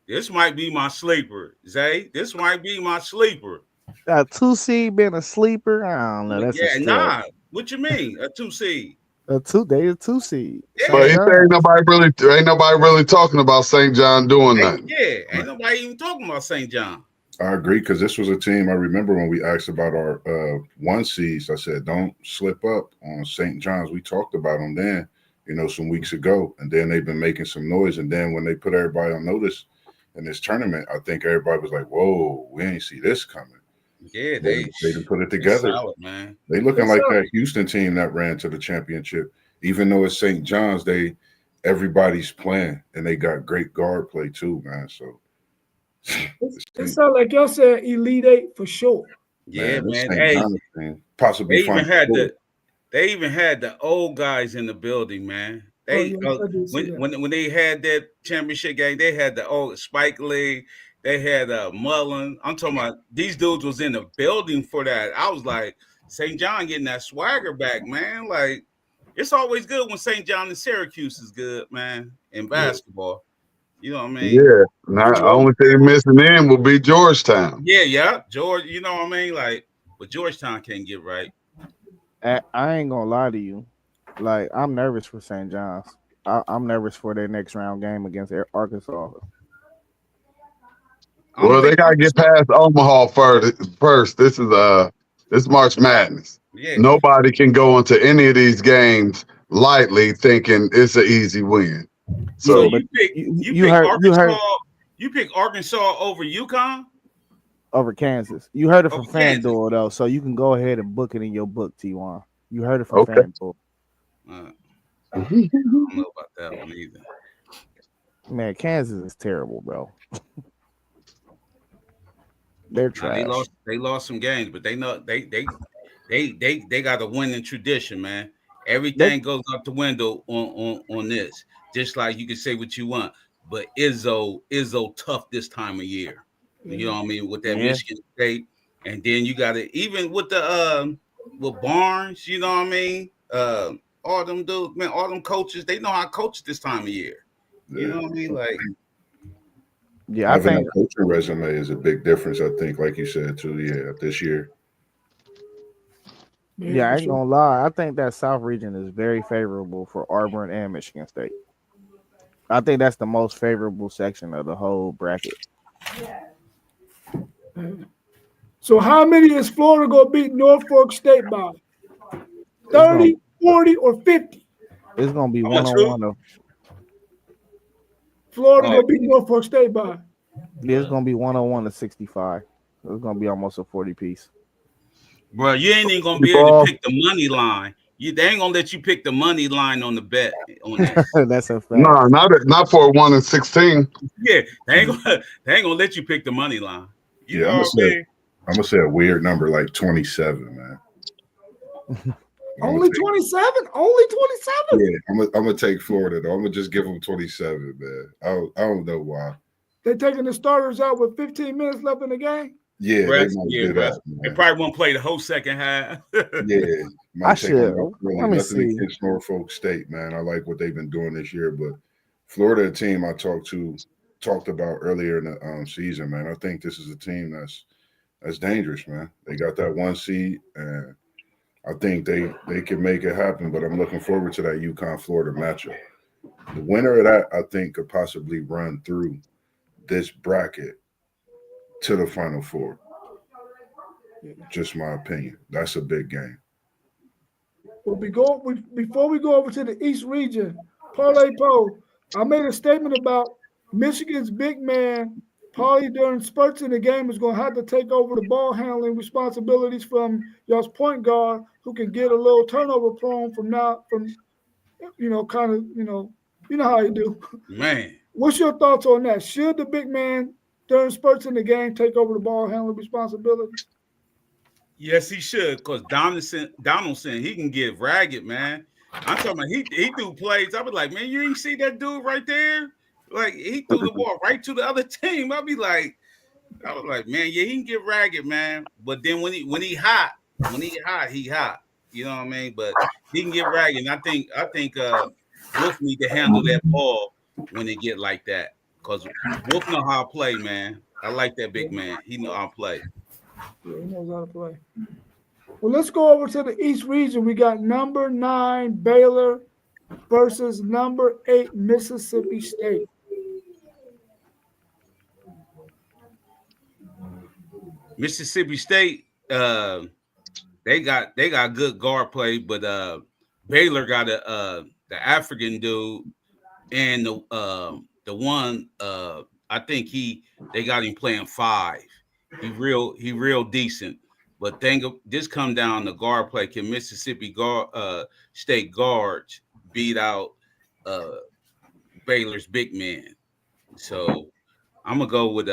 this might be my sleeper, Zay. This might be my sleeper. A 2 seed being a sleeper? I don't know. That's What you mean? A 2 seed? They a 2 seed. Yeah. But ain't nobody really talking about St. John doing that. Yeah, ain't nobody even talking about St. John. I agree, because this was a team I remember when we asked about our 1 seeds. I said, don't slip up on St. John's. We talked about them then, some weeks ago, and then they've been making some noise. And then when they put everybody on notice in this tournament, I think everybody was like, whoa, we ain't see this coming. Yeah, they didn't put it together. Solid, man. They looking like that Houston team that ran to the championship. Even though it's St. John's, everybody's playing, and they got great guard play too, man. So it sounds like y'all said Elite 8 for sure. Yeah, man. Possibly they even had they even had the old guys in the building, man. Oh They yeah, I did see that. when they had that championship game, they had the old Spike Lee, they had Mullen. I'm talking about these dudes was in the building for that. I was like, St. John getting that swagger back, man. Like it's always good when St. John and Syracuse is good, man, in basketball. You know what I mean? Yeah. Now, the only thing missing in will be Georgetown. Yeah, George. You know what I mean? Like, but Georgetown can't get right. I ain't gonna lie to you. Like, I'm nervous for St. John's. I'm nervous for their next round game against Arkansas. I don't Well, they think gotta get past Omaha first. This March Madness. Yeah. Nobody can go into any of these games lightly thinking it's an easy win. So So you pick you heard You pick Arkansas over UConn? over Kansas. You heard it from Over Kansas. FanDuel though, so you can go ahead and book it in your book, T1. You heard it from Okay. FanDuel. I don't know about that one either. Man, Kansas is terrible, bro. They're Now, trash. they lost some games, but they know they got a winning tradition, man. Everything goes out the window on this. Just like you can say what you want, but Izzo tough this time of year. You know what I mean? With that Michigan State, and then you got it even with the with Barnes. You know what I mean? All them dudes, man, all them coaches, they know how to coach this time of year. You know what I mean? Like, yeah, I having think a coaching resume is a big difference. I think, like you said too. Yeah, this year. yeah, I ain't gonna lie. I think that South region is very favorable for Auburn and Michigan State. I think that's the most favorable section of the whole bracket. So how many is Florida going to beat Norfolk State by? 30, 40, or 50? It's going to be one-on-one of Florida going to beat Norfolk State by? Yeah, it's going to be 101 to 65. It's going to be almost a 40 piece. Bro, you ain't even going to be able to pick the money line. They ain't going to let you pick the money line on the bet on this. That's a fact. No, not for 1-16. Yeah, they ain't gonna let you pick the money line. You know what I mean? I'm gonna say a weird number like 27, man. Only 27? Only 27? Yeah, I'm gonna take Florida though. I'm gonna just give them 27, man. I don't know why. They're taking the starters out with 15 minutes left in the game. Yeah, they might do that. They probably won't play the whole second half. Yeah, I should. Really nothing against Norfolk State, man. I like what they've been doing this year, but Florida, a team I talked about earlier in the season, man. I think this is a team that's dangerous, man. They got that 1 seed, and I think they can make it happen. But I'm looking forward to that UConn Florida matchup. The winner of that, I think, could possibly run through this bracket to the Final Four. Just my opinion. That's a big game. Well, before we go over to the East region, Parlay Poe, I made a statement about Michigan's big man, probably during spurts in the game, is going to have to take over the ball handling responsibilities from y'all's point guard, who can get a little turnover prone from how you do. Man. What's your thoughts on that? Should the big man during spurts in the game take over the ball handling responsibilities? Yes, he should, because Donaldson, he can get ragged, man. I'm talking about he do plays. I be like, man, you ain't see that dude right there? Like, he threw the ball right to the other team. I was like, man, yeah, he can get ragged, man. But then when he hot, he hot. You know what I mean? But he can get ragged. And I think Wolf need to handle that ball when they get like that. Because Wolf know how to play, man. I like that big man. He know how to play. Yeah, he knows how to play. Well, let's go over to the East region. We got number 9 Baylor versus number 8 Mississippi State. Mississippi State, they got good guard play, but Baylor got the African dude, and the one I think they got him playing 5. He real decent. But this come down to guard play. Can Mississippi State guards beat out Baylor's big man? So I'm gonna go with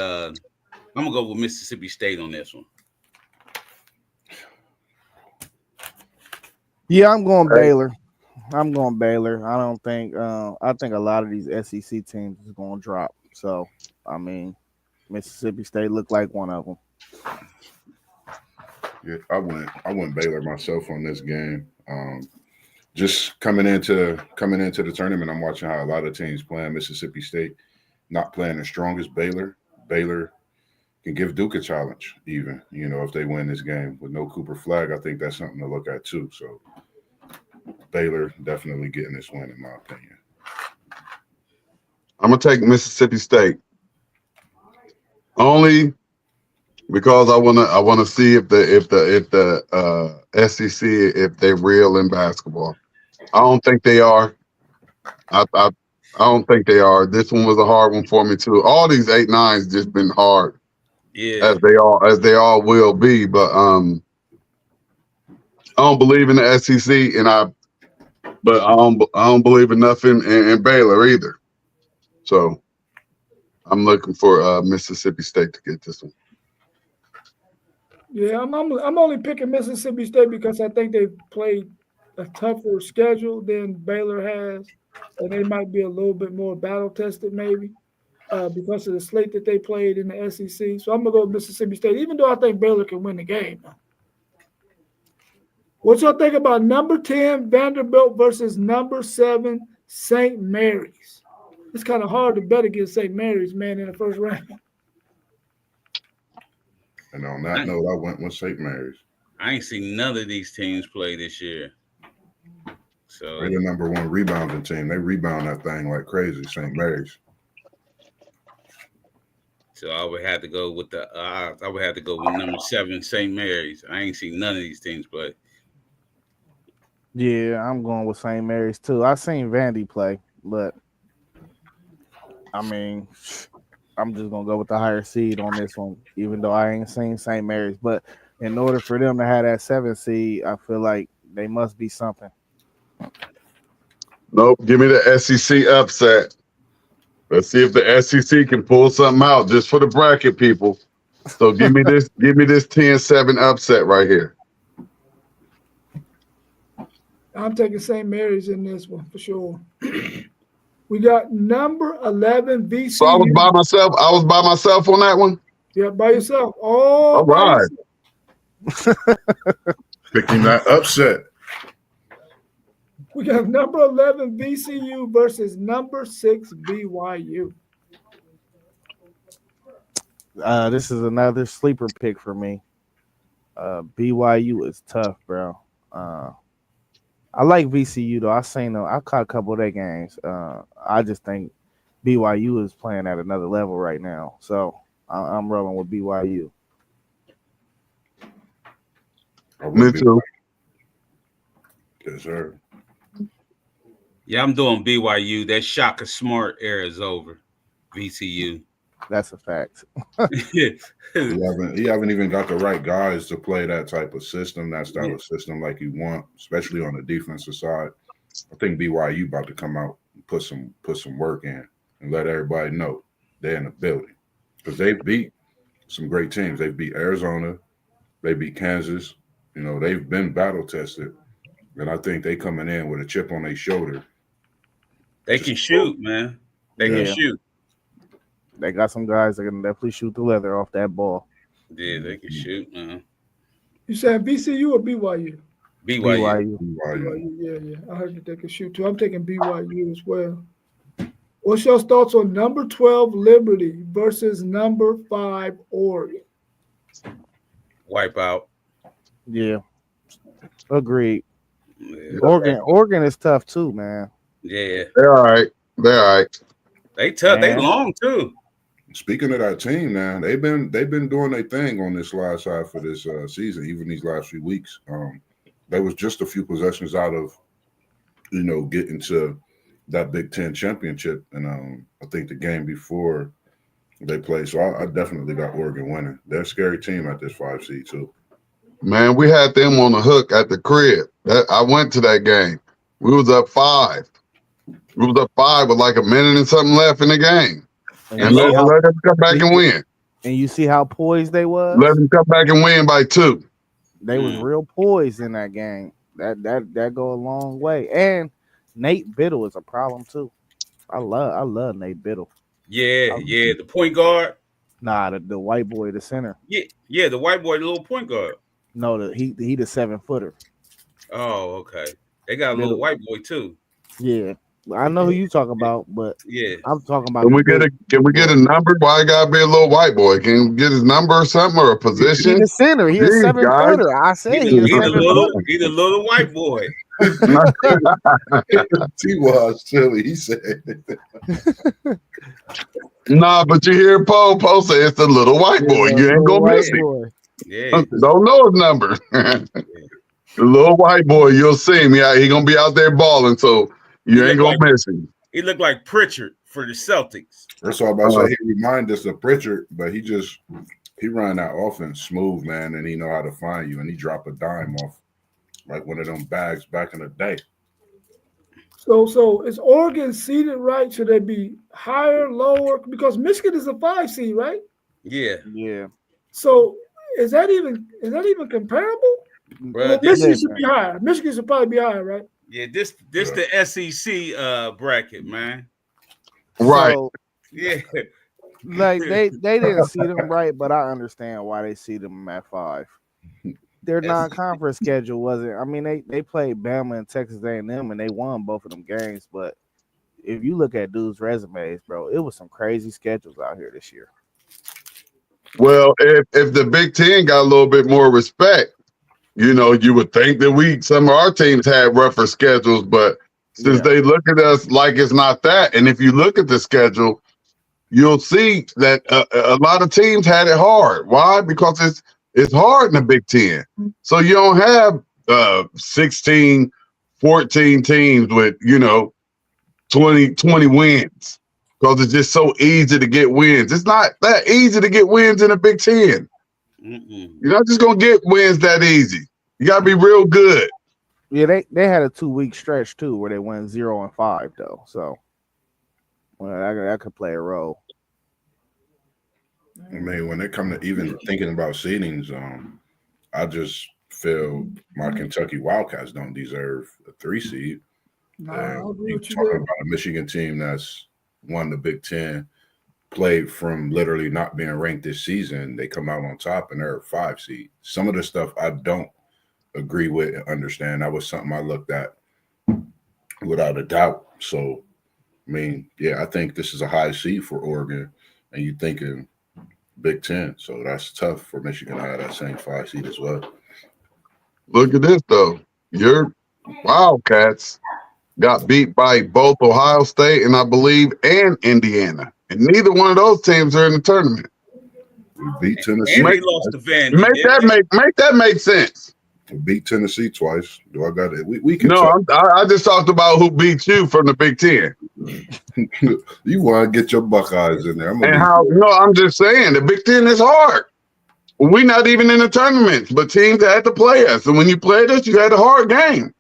Mississippi State on this one. Yeah, I'm going Hey, Baylor. I'm going Baylor. I don't think. I think a lot of these SEC teams is going to drop. So, I mean, Mississippi State looked like one of them. Yeah, I went Baylor myself on this game. Just coming into the tournament, I'm watching how a lot of teams playing. Mississippi State not playing as strong as Baylor. Baylor can give Duke a challenge, even if they win this game with no Cooper Flag. I think that's something to look at too. So Baylor definitely getting this win, in my opinion. I'm gonna take Mississippi State only because I wanna see if the SEC if they're real in basketball. I don't think they are. I don't think they are. This one was a hard one for me too. All these 8-9s just been hard Yeah. as they all will be. But I don't believe in the SEC, but I don't believe enough in Baylor either. So I'm looking for Mississippi State to get this one. Yeah, I'm only picking Mississippi State because I think they've played a tougher schedule than Baylor has, and they might be a little bit more battle tested, maybe because of the slate that they played in the SEC. So I'm gonna go with Mississippi State, even though I think Baylor can win the game. What y'all think about number 10 Vanderbilt versus number 7 St. Mary's? It's kind of hard to bet against St. Mary's, man, in the first round. And on that note, I went with St. Mary's. I ain't seen none of these teams play this year. So They're the number one rebounding team. They rebound that thing like crazy, St. Mary's. So I would have to go with number 7 St. Mary's. I ain't seen none of these teams play. Yeah, I'm going with St. Mary's too. I seen Vandy play, but I mean, I'm just gonna go with the higher seed on this one, even though I ain't seen St. Mary's. But in order for them to have that 7 seed, I feel like they must be something. Nope, give me the SEC upset. Let's see if the SEC can pull something out just for the bracket, people. So give me this 10-7 upset right here. I'm taking St. Mary's in this one for sure. We got number 11 VCU. So I was by myself on that one. Yeah, by yourself. All by right. yourself. Picking that upset. We got number 11 VCU versus number 6 BYU. This is another sleeper pick for me. BYU is tough, bro. I like VCU though. I seen them. I caught a couple of their games. I just think BYU is playing at another level right now. So I'm rolling with BYU. Me too. Yes, sir. Yeah, I'm doing BYU. That Shaka Smart era is over. VCU. That's a fact. He haven't even got the right guys to play that type of system, that style of system like you want, especially on the defensive side. I think BYU about to come out and put some work in and let everybody know they're in the building. Because they beat some great teams. They beat Arizona, they beat Kansas. They've been battle tested. And I think they coming in with a chip on their shoulder. They can shoot, man. They can shoot. They got some guys that can definitely shoot the leather off that ball. Yeah, they can shoot, man. You said VCU or BYU? BYU. Yeah. I heard that they can shoot too. I'm taking BYU as well. What's your thoughts on number 12 Liberty versus number 5 Oregon? Wipe out. Yeah. Agreed. Yeah. Oregon is tough too, man. Yeah. They're all right. They tough. Man. They long too. Speaking of that team, now they've been doing their thing on this last half of this season, even these last few weeks. There was just a few possessions out of, getting to that Big Ten championship, and I think the game before they played. So I definitely got Oregon winning. They're a scary team at this 5 seed too. Man, we had them on the hook at the crib. I went to that game. We was up 5. We was up 5 with like a minute and something left in the game. And let them come back and win. And you see how poised they was? Let them come back and win by 2. They was real poised in that game. That go a long way. And Nate Biddle is a problem too. I love Nate Biddle. Yeah, yeah. The point guard. Nah, the white boy, the center. Yeah, yeah. The white boy, the little point guard. No, he the 7-footer. Oh, okay. They got a They're little the- white boy too. Yeah, I know who you talking about, but Yeah. I'm talking about. Can we get a number? Why gotta be a little white boy? Can we get his number or something or a He position? the center. He a Jeez, guys. 7-footer. I said he a He the 7-footer. little white boy. T was silly. He said, Nah, but you hear Poe say it's the little white boy. Yeah, You ain't little gonna white miss him. boy. Yeah. Don't know his number. The little white boy, you'll see him. Yeah, he gonna be out there balling, so you He ain't look gonna miss him. He looked like Pritchard for the Celtics. that's all I'm about to say. He remind us of Pritchard, but he run that offense smooth, man, and he know how to find you, and he drop a dime off like one of them bags back in the day. So is Oregon seeded right? Should they be higher, lower? Because Michigan is a 5 seed, right? Yeah. Yeah. So is that even comparable? Bro, Well, this, Michigan should be higher. Michigan should probably be higher, right? yeah, this the SEC bracket, man. Right. So, Yeah. like they didn't see them right, but I understand why they see them at 5. Their non-conference schedule wasn't. I mean, they played Bama and Texas A&M, and they won both of them games. But if you look at dudes' resumes, bro, it was some crazy schedules out here this year. Well, if the Big Ten got a little bit more respect, you know, you would think that some of our teams had rougher schedules, but since they look at us like it's not that, and if you look at the schedule, you'll see that a lot of teams had it hard. Why? Because it's hard in the Big Ten. So you don't have 16, 14 teams with, 20 wins because it's just so easy to get wins. It's not that easy to get wins in the Big Ten. Mm-mm. You're not just going to get wins that easy. You got to be real good. Yeah, they had a 2-week stretch too where they went 0-5 though. So that could play a role. I mean, when it come to even thinking about seedings, I just feel my Kentucky Wildcats don't deserve a 3 seed. I'll agree You with you talking there. about a Michigan team that's won the Big Ten, played from literally not being ranked this season. They come out on top and they're a 5 seed. Some of the stuff I don't agree with and understand. That was something I looked at without a doubt. So, I mean, yeah, I think this is a high seed for Oregon, and you thinking Big Ten. So that's tough for Michigan to have that same 5 seed as well. Look at this, though. Your Wildcats got beat by both Ohio State and I believe and Indiana. And neither one of those teams are in the tournament. We beat Tennessee. And they lost to Vandy. Make that make sense. We beat Tennessee twice. Do I got it? We can No, I just talked about who beat you from the Big Ten. You want to get your Buckeyes in there. I'm just saying the Big Ten is hard. We're not even in the tournaments, but teams had to play us. And when you played us, you had a hard game.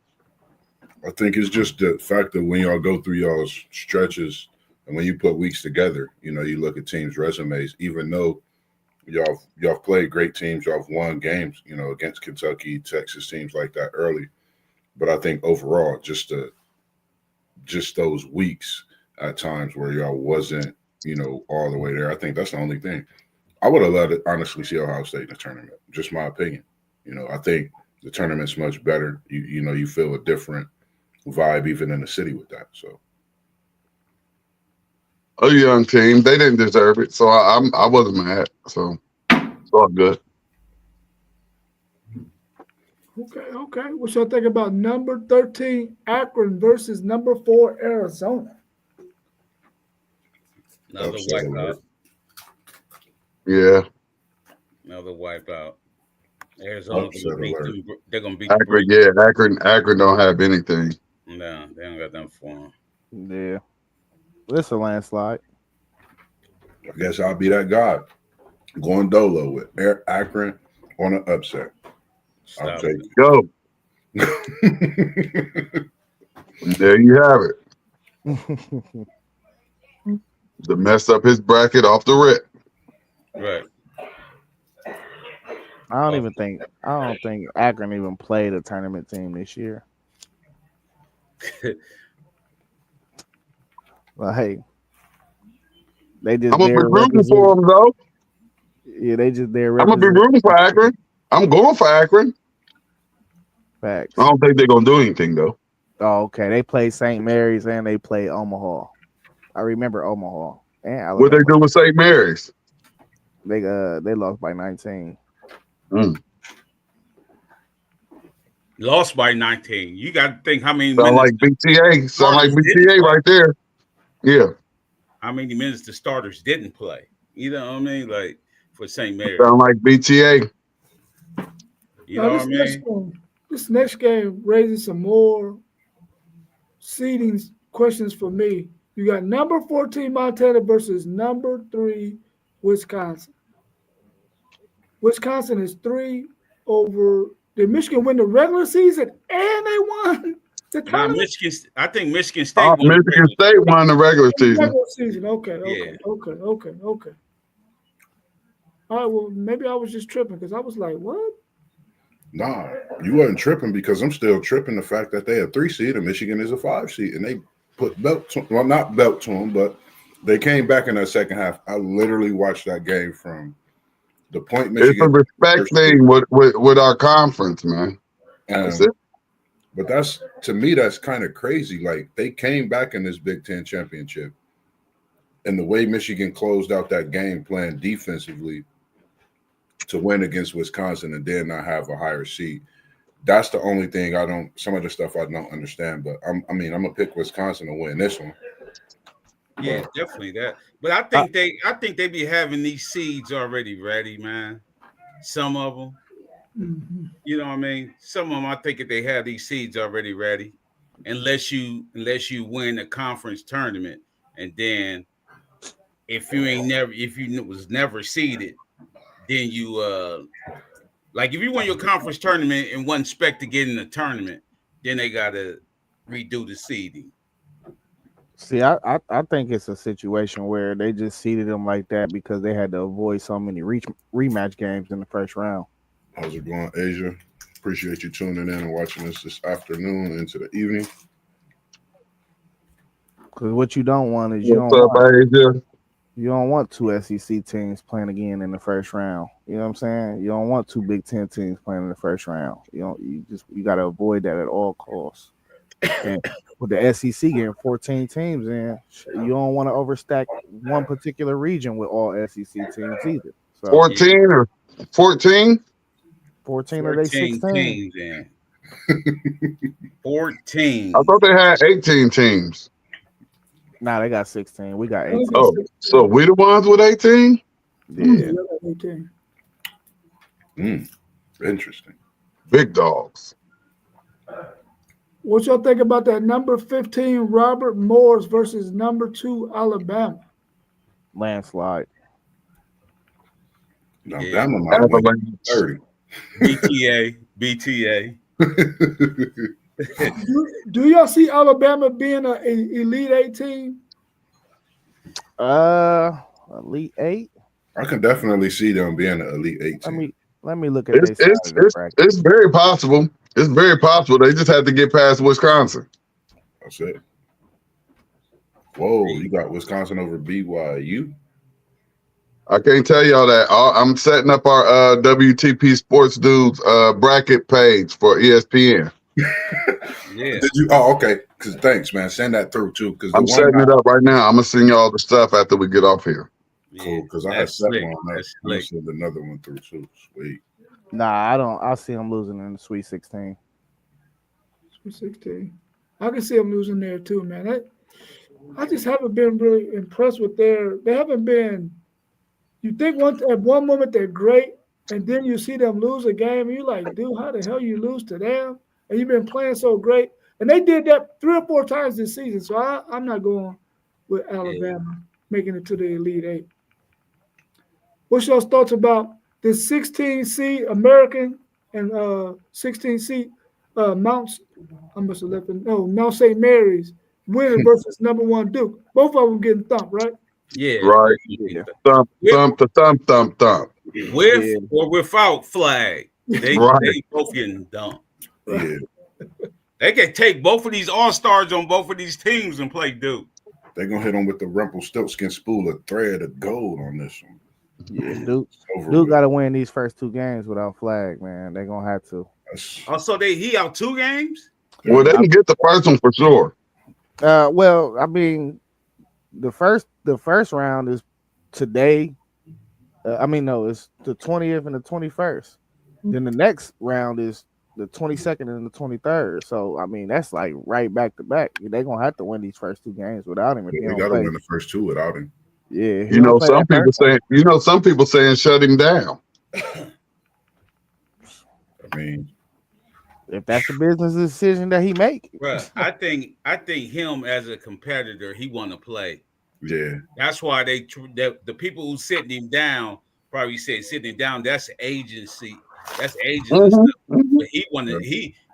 I think it's just the fact that when y'all go through y'all's stretches and when you put weeks together, you look at teams' resumes, even though y'all played great teams, y'all have won games, against Kentucky, Texas, teams like that early. But I think overall, just those weeks at times where y'all wasn't, all the way there, I think that's the only thing. I would have loved to honestly see Ohio State in the tournament, just my opinion. I think the tournament's much better. You feel a different vibe even in the city with that. So A young team, they didn't deserve it, so I wasn't mad. So it's all good. Okay. What should I think about number 13 Akron versus number 4 Arizona? Another Upset wipeout. alert. Yeah. Another wipeout. Arizona Upset gonna beat alert. them. They're gonna beat Akron, Akron don't have anything. No, they don't got them for them. Yeah, it's a landslide. I guess I'll be that guy going dolo with Akron on an upset. I'll Stop take it. Go. it. There you have it. To mess up his bracket off the rip. Right. I don't think Akron even played a tournament team this year. Like they I'm just gonna be there rooting for represent. them though. Yeah, they just there I'm gonna be represent rooting for Akron. I'm going for Akron. I facts. don't think they're gonna do anything though. Oh, okay. They play St. Mary's and they play Omaha. I remember Omaha and What they Alabama. do with St. Mary's? They lost by 19. Mm. Lost by 19. You got to think how many Sound minutes like the BTA. Sound like starters didn't BTA play. right there. Yeah. How many minutes the starters didn't play. You know what I mean? Like for St. Mary. Sound like BTA. You Now know what I mean? this next game raises some more seeding questions for me. You got number 14 Montana versus number 3 Wisconsin. Wisconsin is 3 over. Did Michigan win the regular season and they won the Now tournament? Michigan, I think Michigan State won the Michigan regular State won the regular season. Regular season. Okay. Yeah. All right. Well, maybe I was just tripping because I was like, what? Nah, you wasn't tripping because I'm still tripping the fact that they a 3 seed and Michigan is a 5 seed, and they put belt to, well, not belt to them, but they came back in that second half. I literally watched that game from the point It's a Michigan. respect thing with our conference, man. That's it. But that's, to me, that's kind of crazy. Like, they came back in this Big Ten championship, and the way Michigan closed out that game playing defensively to win against Wisconsin and then not have a higher seed. That's the only thing I don't. Some of the stuff I don't understand. But I'm gonna pick Wisconsin to win this one. Yeah, definitely that. But I think they be having these seeds already ready, man. Some of them, you know what I mean. Some of them, I think if they have these seeds already ready, unless you win a conference tournament, and then if you was never seeded, then you like if you win your conference tournament and wasn't expect to get in the tournament, then they gotta redo the seeding. See, I think it's a situation where they just seeded them like that because they had to avoid so many rematch games in the first round. How's it going, Asia? Appreciate you tuning in and watching us this afternoon into the evening. Because what you don't want is What's up, Asia? you don't want 2 SEC teams playing again in the first round. You know what I'm saying? You don't want 2 Big Ten teams playing in the first round. You got to avoid that at all costs. And with the SEC getting 14 teams in, you don't want to overstack one particular region with all SEC teams either. So 14 or 14? 14 or they 16 teams in. 14. I thought they had 18 teams. Nah, they got 16. We got 18. Oh, so we the ones with 18? Yeah. 18. Interesting. Big dogs. What y'all think about that number 15 Robert Morris versus number 2 Alabama? Landslide. Alabama might win 30. BTA. Do y'all see Alabama being an Elite 8 team? Elite 8? I can definitely see them being an Elite 8 team. Let me look at this. It's very possible. It's very possible. They just had to get past Wisconsin. That's it. Whoa, you got Wisconsin over BYU? I can't tell y'all that. I'm setting up our WTP Sports Dudes bracket page for ESPN. Yeah. Oh, okay. Because thanks, man. Send that through too. Because I'm setting it up right now. I'm gonna send y'all the stuff after we get off here. Cool. Because I had set one up. I'm gonna send another one through too. Sweet. Nah, I don't. I see them losing in the Sweet 16. Sweet 16. I can see them losing there too, man. I just haven't been really impressed with they haven't been. You think at one moment they're great, and then you see them lose a game, and you're like, dude, how the hell you lose to them? And you've been playing so great. And they did that 3 or 4 times this season. So I'm not going with Alabama making it to the Elite 8. What's your thoughts about the 16 seed American and 16 seed Mount St. Mary's winner versus number 1 Duke? Both of them getting thumped, right? Yeah. Right. Yeah. Thump. with Yeah. or without flag. They both getting dumped. Yeah, They can take both of these all-stars on both of these teams and play Duke. they're gonna hit them with the Rumpelstiltskin spool of thread of gold on this one. Yeah, Duke Over Duke with. got to win these first 2 games without flag, man. They're gonna have to. So he out 2 games? Well, they can get the first one for sure. Well, I mean, the first round is today. No, it's the 20th and the 21st. Then the next round is the 22nd and the 23rd. So I mean, that's like right back to back. They're gonna have to win these first 2 games without him if Yeah, he they don't got to play. win the first 2 without him. Yeah, he You know, don't play some that people first one. saying, some people saying shut him down. I mean, If that's the business decision that he make. Bruh, I think him as a competitor, he want to play. yeah, That's why the people who sitting him down probably said sitting him down. That's agency. That's agents and stuff. But he wanted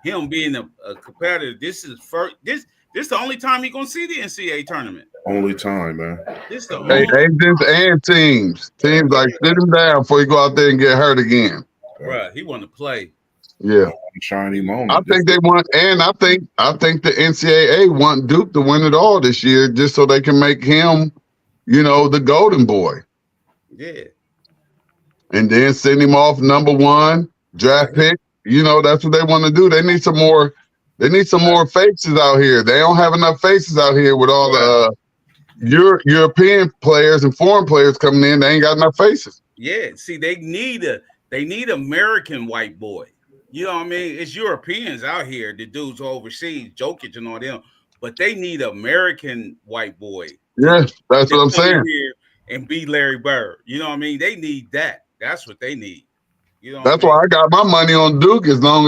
him being a competitor. This is the only time he gonna see the NCAA tournament. only time, man. This the Hey, only agents and teams like sit him down before you go out there and get hurt again. bruh. He want to play. Yeah, Shiny moment. I think they want, and I think the NCAA want Duke to win it all this year, just so they can make him, the golden boy, Yeah. and then send him off number 1 draft pick. That's what they want to do. They need some more. They need some more faces out here. They don't have enough faces out here with all the European players and foreign players coming in. They ain't got enough faces. Yeah. See, they need American white boy. You know what I mean? It's Europeans out here, the dudes overseas, Jokic and all them, but they need American white boy. Yeah, that's what I'm saying. Here and be Larry Bird. You know what I mean? They need that. That's what they need. You know. That's why I got my money on Duke. As long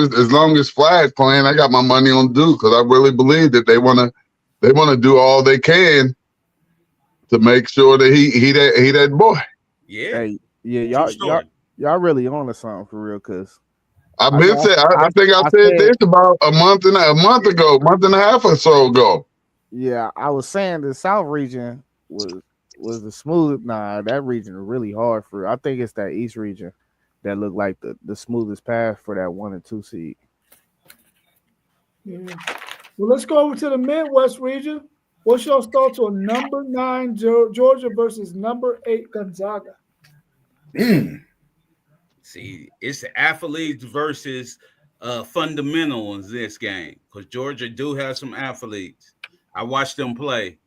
as Flag playing, I got my money on Duke because I really believe that they wanna do all they can to make sure that he that boy. Yeah. Hey, yeah, y'all really on to something for real, cause I think I said this about a month and a half or so ago. Yeah, I was saying the South region was the smooth. Nah, that region is really hard for. I think it's that East region that looked like the smoothest path for that 1 and 2 seed. Yeah. Well, let's go over to the Midwest region. What's your thoughts on number 9 Georgia versus number 8 Gonzaga? See, it's the athletes versus fundamentals in this game because Georgia do have some athletes. I watched them play.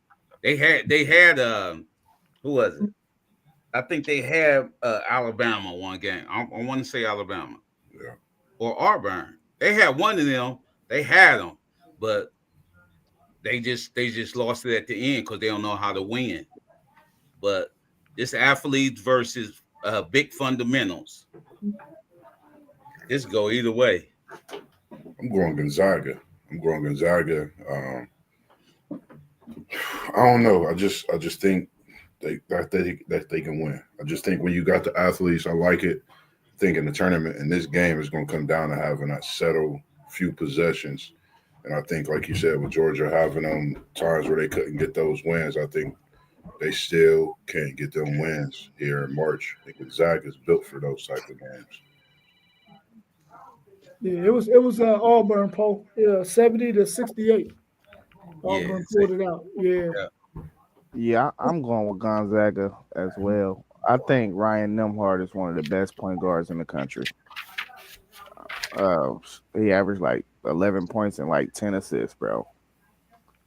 They had who was it? I think they had Alabama one game. I want to say Alabama, yeah, or Auburn. They had one of them. They had them, but they just lost it at the end because they don't know how to win. But this athletes versus big fundamentals. This go either way. I'm going Gonzaga. I don't know. I just think they can win. I just think when you got the athletes, I like it. I think in the tournament in this game is going to come down to having that settled few possessions. And I think, like you said, with Georgia having them times where they couldn't get those wins, I think they still can't get them wins here in March. I think Gonzaga is built for those type of games. Yeah, it was Auburn, Paul. Yeah, 70-68. Auburn pulled it out. Yeah, I'm going with Gonzaga as well. I think Ryan Nembhard is one of the best point guards in the country. He averaged like 11 points and like 10 assists, bro.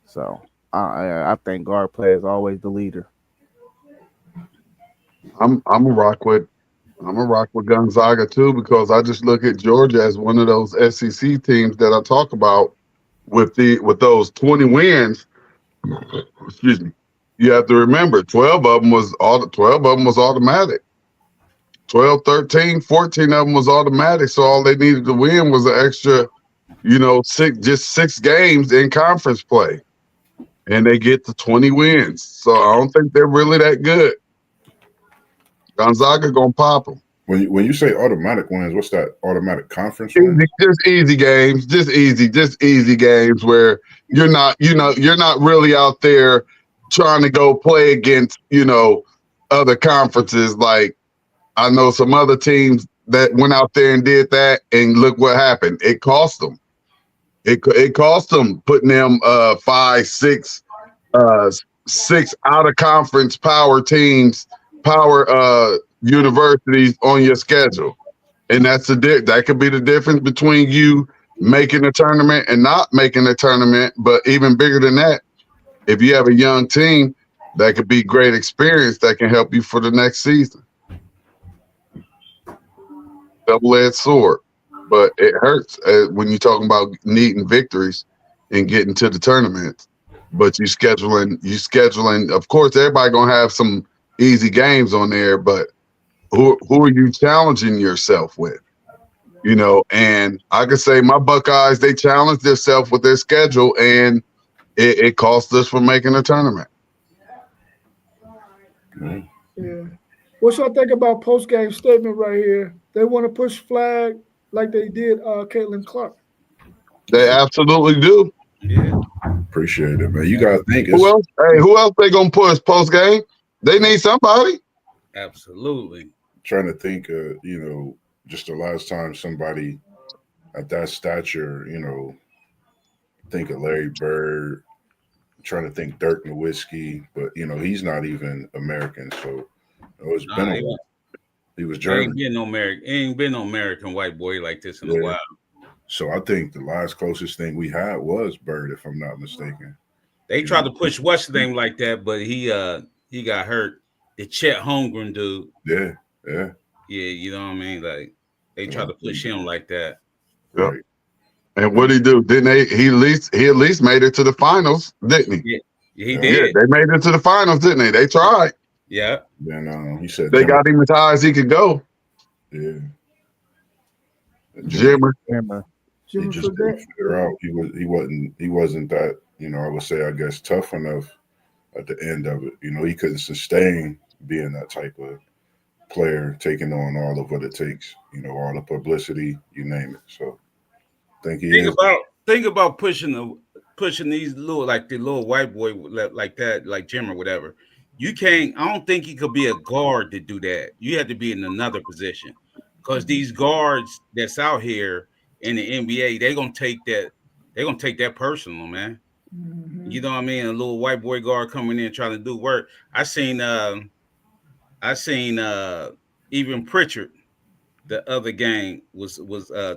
So I think guard play is always the leader. I'm a rock with Gonzaga too because I just look at Georgia as one of those SEC teams that I talk about with those 20 wins. Excuse me. You have to remember 12 of them was automatic. 12, 13, 14 of them was automatic. So all they needed to win was an extra, 6 games in conference play. And they get to 20 wins. So I don't think they're really that good. Gonzaga gonna pop them. When you say automatic wins, what's that? Automatic conference wins? Just easy games. Just easy games where you're not really out there trying to go play against, other conferences like I know some other teams that went out there and did that, and look what happened. It cost them. It cost them putting them 5, 6, 6 out of conference power teams, power universities on your schedule, and that could be the difference between you making a tournament and not making a tournament. But even bigger than that, if you have a young team, that could be great experience that can help you for the next season. Double-edged sword, but it hurts when you're talking about needing victories and getting to the tournaments. But you scheduling. Of course, everybody gonna have some easy games on there, but who are you challenging yourself with? You know, and I could say my Buckeyes, they challenged themselves with their schedule, and it cost us from making a tournament. Yeah. What y'all think about post-game statement right here? They want to push flag like they did Caitlin Clark. They absolutely do. Yeah. Appreciate it, man. You gotta think Who else? Hey, who else they gonna push post game? They need somebody. Absolutely. Trying to think, you know, just the last time somebody at that stature, you know, think of Larry Bird, trying to think Dirk Nowitzki, but you know, he's not even American, so it's been a while. He was German. Ain't been no American white boy like this in a while. So I think the last closest thing we had was Bird, if I'm not mistaken. They tried to push what's the name like that, but he got hurt. The Chet Holmgren dude. Yeah. Yeah, you know what I mean? Like they tried to push him like that. Right. And what did he do? Didn't they? He at least made it to the finals, didn't he? Yeah, he did. Yeah, they made it to the finals, didn't they? They tried. Yeah. Then he said they got him as high as he could go. Yeah. Jimmer. He just didn't figure out he wasn't that, you know, I would say, I guess, tough enough at the end of it. You know, he couldn't sustain being that type of player, taking on all of what it takes, you know, all the publicity, you name it. So I think think about pushing these little, like the little white boy like that, like Jim or whatever. I don't think he could be a guard to do that. You have to be in another position, because these guards that's out here in the NBA, they're gonna take that personal, man. Mm-hmm. You know what I mean? A little white boy guard coming in trying to do work. I seen even Pritchard, the other gang, was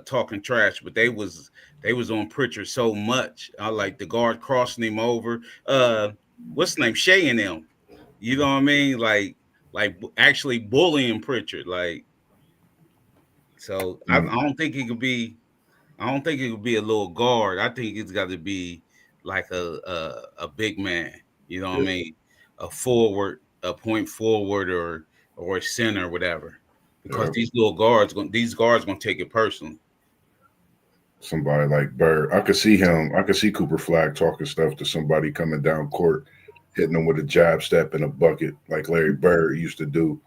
talking trash, but they was on Pritchard so much. I like the guard crossing him over. What's the name? Shea and them. You know what I mean? Like actually bullying Pritchard. Like, so I don't think it could be. I don't think it could be a little guard. I think it's got to be like a big man. You know what I mean? A forward, a point forward, or a center, or whatever. Because these guards gonna take it personally. Somebody like Bird, I could see him. I could see Cooper Flag talking stuff to somebody coming down court, hitting them with a jab step in a bucket like Larry Bird used to do.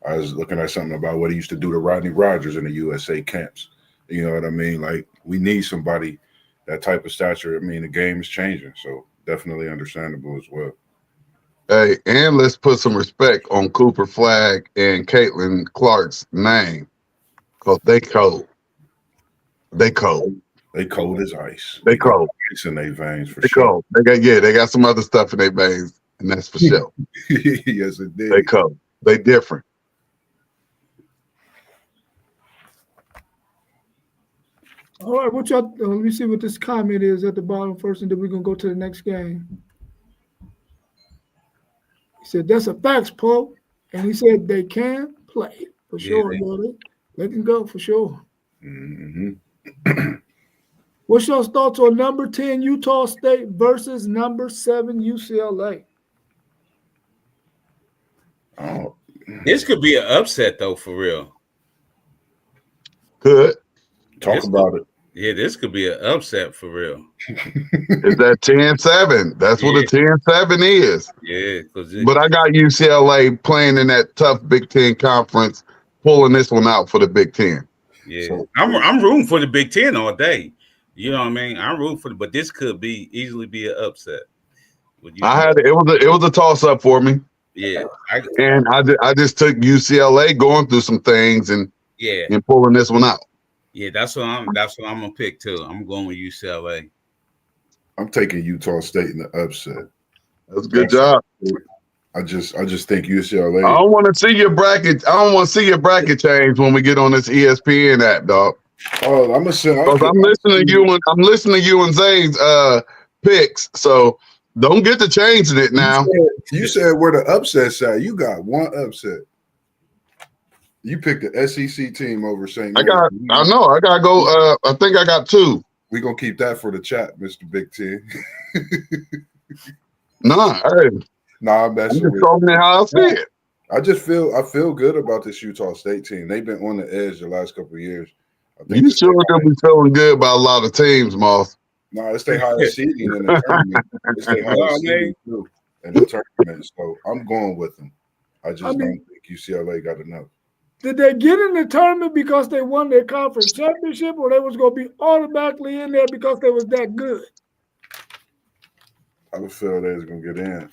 I was looking at something about what he used to do to Rodney Rogers in the USA camps. You know what I mean? Like, we need somebody that type of stature. I mean, the game is changing, so definitely understandable as well. Hey, and let's put some respect on Cooper Flag and Caitlin Clark's name, because they cold. They cold. They cold as ice. They cold. Ice in their veins for they sure. Cold. They got some other stuff in their veins, and that's for sure. Yes, it did. They cold. They different. All right, what y'all? Let me see what this comment is at the bottom first, and then we're gonna go to the next game. He said, "That's a facts, Poe," and he said they can play for sure. Yeah, they can go for sure. Mm-hmm. What's your thoughts on number 10 Utah State versus number 7 UCLA? Oh, this could be an upset though, for real. Could. Talk about it. Yeah, this could be an upset for real. Is that 10-7? That's what a 10-7 is. Yeah, but I got UCLA playing in that tough Big Ten conference, pulling this one out for the Big Ten. Yeah, so, I'm rooting for the Big Ten all day. You know what I mean? I'm rooting for but this could easily be an upset. It was a toss up for me. Yeah, And I just took UCLA going through some things and pulling this one out. Yeah, that's what I'm gonna pick too. I'm going with UCLA. I'm taking Utah State in the upset. That's a good job. I just think UCLA. I don't want to see your bracket. I don't want to see your bracket change when we get on this ESPN app, dog. Oh, I'm listening to you and Zay's picks. So don't get to changing it now. You said where the upset's at. You got one upset. You picked the SEC team over St. Mary's. I know. I gotta go. I think I got two. We're gonna keep that for the chat, Mr. Big Ten. I'm just talking how I see it. I feel good about this Utah State team. They've been on the edge the last couple of years. You sure gonna be feeling good about a lot of teams, Moss? No, it's their highest seeding in the tournament. It's their highest seeding too in the tournament. So I'm going with them. I don't think UCLA got enough. Did they get in the tournament because they won their conference championship, or they was going to be automatically in there because they was that good? I would feel they was going to get in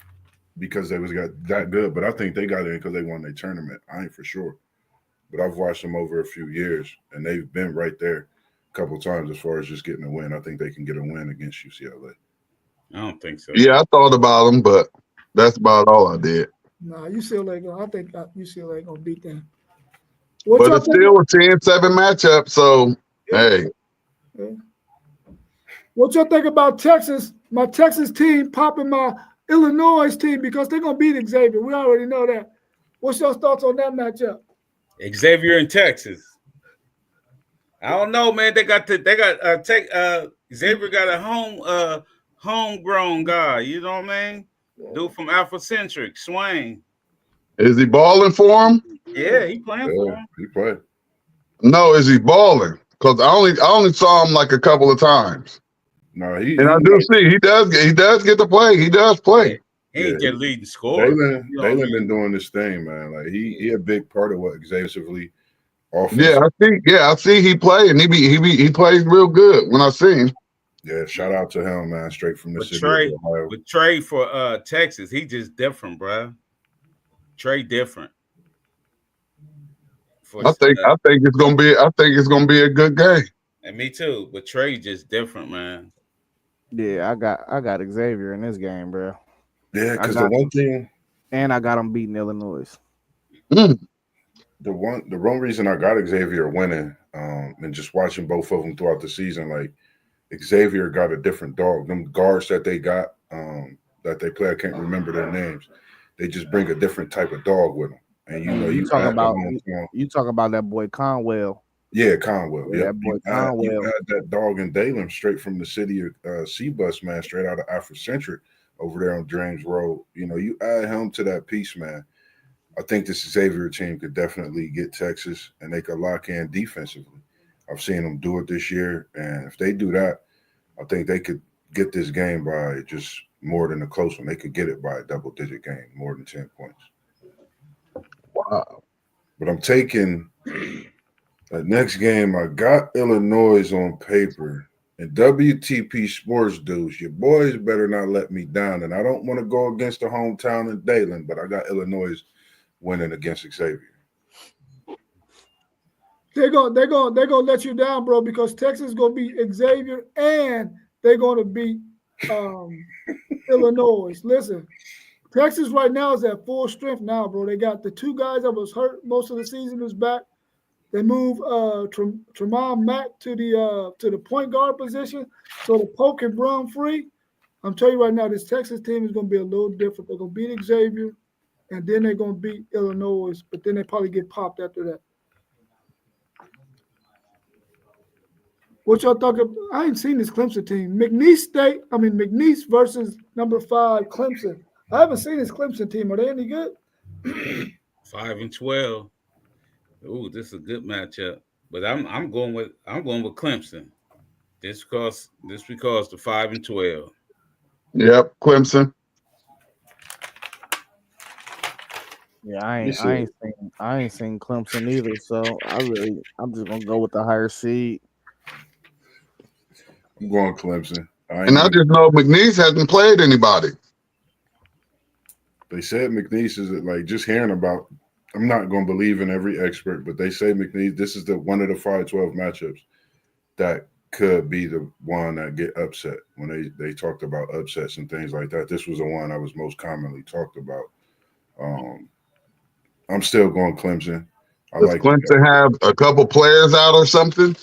because they was got that good, but I think they got in because they won their tournament. I ain't for sure. But I've watched them over a few years, and they've been right there a couple of times as far as just getting a win. I think they can get a win against UCLA. I don't think so. Yeah, I thought about them, but that's about all I did. No, UCLA. I think UCLA going to beat them. But it's still a 10-7 matchup, so hey. Yeah. What y'all think about Texas? My Texas team popping my Illinois team because they're gonna beat Xavier. We already know that. What's your thoughts on that matchup? Xavier in Texas. I don't know, man. Xavier got a homegrown guy. You know what I mean? Dude from Afrocentric, Swain. Is he balling for him? Yeah, he playing for him. He played. No, is he balling? Because I only saw him like a couple of times. No, I do see he does get to play. He does play. He ain't get leading scorer. Dalen been doing this thing, man. Like he a big part of what Xavier I see he play and he plays real good when I see him. Yeah, shout out to him, man. Straight from the city Trey, of Ohio. with Trey for Texas, he just different, bro. Trey different. I think it's gonna be a good game. And me too, but Trey just different, man. Yeah, I got Xavier in this game, bro. Yeah, because the one thing, and I got him beating Illinois. The one reason I got Xavier winning, and just watching both of them throughout the season, like Xavier got a different dog. Them guards that they got, that they play, I can't remember their names. They just bring a different type of dog with them. And you talk about that boy Conwell. Yeah, Conwell. Yeah, that boy Conwell. You had that dog in Dalen straight from the city of C-Bus, man, straight out of Afrocentric over there on James Road. You know, you add him to that piece, man. I think this Xavier team could definitely get Texas, and they could lock in defensively. I've seen them do it this year, and if they do that, I think they could get this game by just more than a close one. They could get it by a double-digit game, more than 10 points. Wow. But I'm taking the next game. I got Illinois on paper. And WTP Sports dudes, your boys better not let me down. And I don't want to go against the hometown in Dalen, but I got Illinois winning against Xavier. They're gonna let you down, bro, because Texas is gonna beat Xavier and they're gonna beat Illinois. Listen, Texas right now is at full strength now, bro. They got the two guys that was hurt most of the season is back. They move Tremont Mack to the point guard position, so the Poke can run free. I'm telling you right now, this Texas team is gonna be a little different. They're gonna beat Xavier, and then they're gonna beat Illinois, but then they probably get popped after that. What y'all talking? I ain't seen this Clemson team. McNeese versus number 5 Clemson. I haven't seen this Clemson team. Are they any good? 5-12. Ooh, this is a good matchup. But I'm going with Clemson. This because the 5-12. Yep, Clemson. Yeah, I ain't seen Clemson either. So I'm just gonna go with the higher seed. I'm going Clemson. I just know McNeese hasn't played anybody. They said McNeese is like just hearing about. I'm not going to believe in every expert, but they say McNeese. This is the one of the 5-12 matchups that could be the one that get upset when they talked about upsets and things like that. This was the one that was most commonly talked about. I'm still going Clemson. I Does like Clemson have a couple players out or something?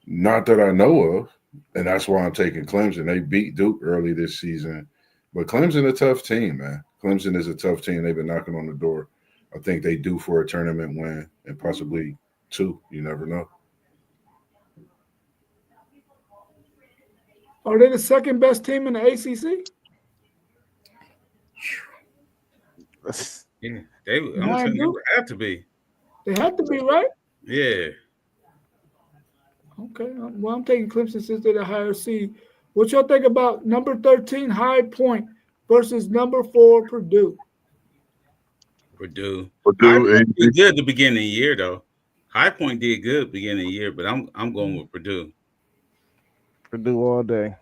Not that I know of, and that's why I'm taking Clemson. They beat Duke early this season, but Clemson a tough team, man. Clemson is a tough team. They've been knocking on the door. I think they due for a tournament win and possibly 2. You never know. Are they the second best team in the ACC? Yeah, I'm saying they would have to be. They have to be, right? Yeah. Okay. Well, I'm taking Clemson since they're the higher seed. What y'all think about number 13 High Point versus number 4 Purdue? Purdue. High Purdue, Point did good at the beginning of the year, though. High Point did good at the beginning of the year, but I'm going with Purdue. Purdue all day.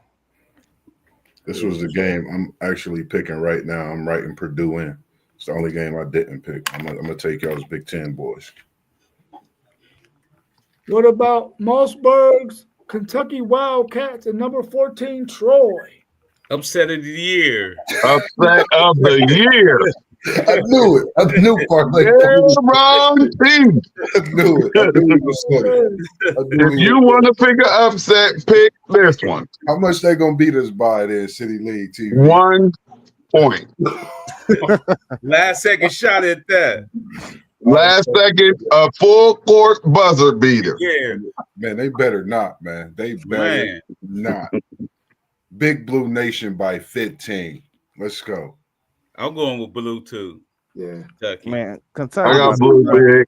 This was the game I'm actually picking right now. I'm writing Purdue in. It's the only game I didn't pick. I'm gonna take y'all's Big Ten boys. What about Mossberg's Kentucky Wildcats and number 14 Troy? Upset of the year. upset of the year. I knew it. I knew parlay. Wrong team. I knew it. I knew he was funny. If you want to pick an upset, pick this one. How much they gonna beat us by there, City League TV? 1 point. Last second shot at that. Last second, a full court buzzer beater. Yeah. Man, they better not, man. They better not. Big Blue Nation by 15. Let's go. I'm going with Blue too. Yeah. Kentucky. Man, Kentucky. I got blue big.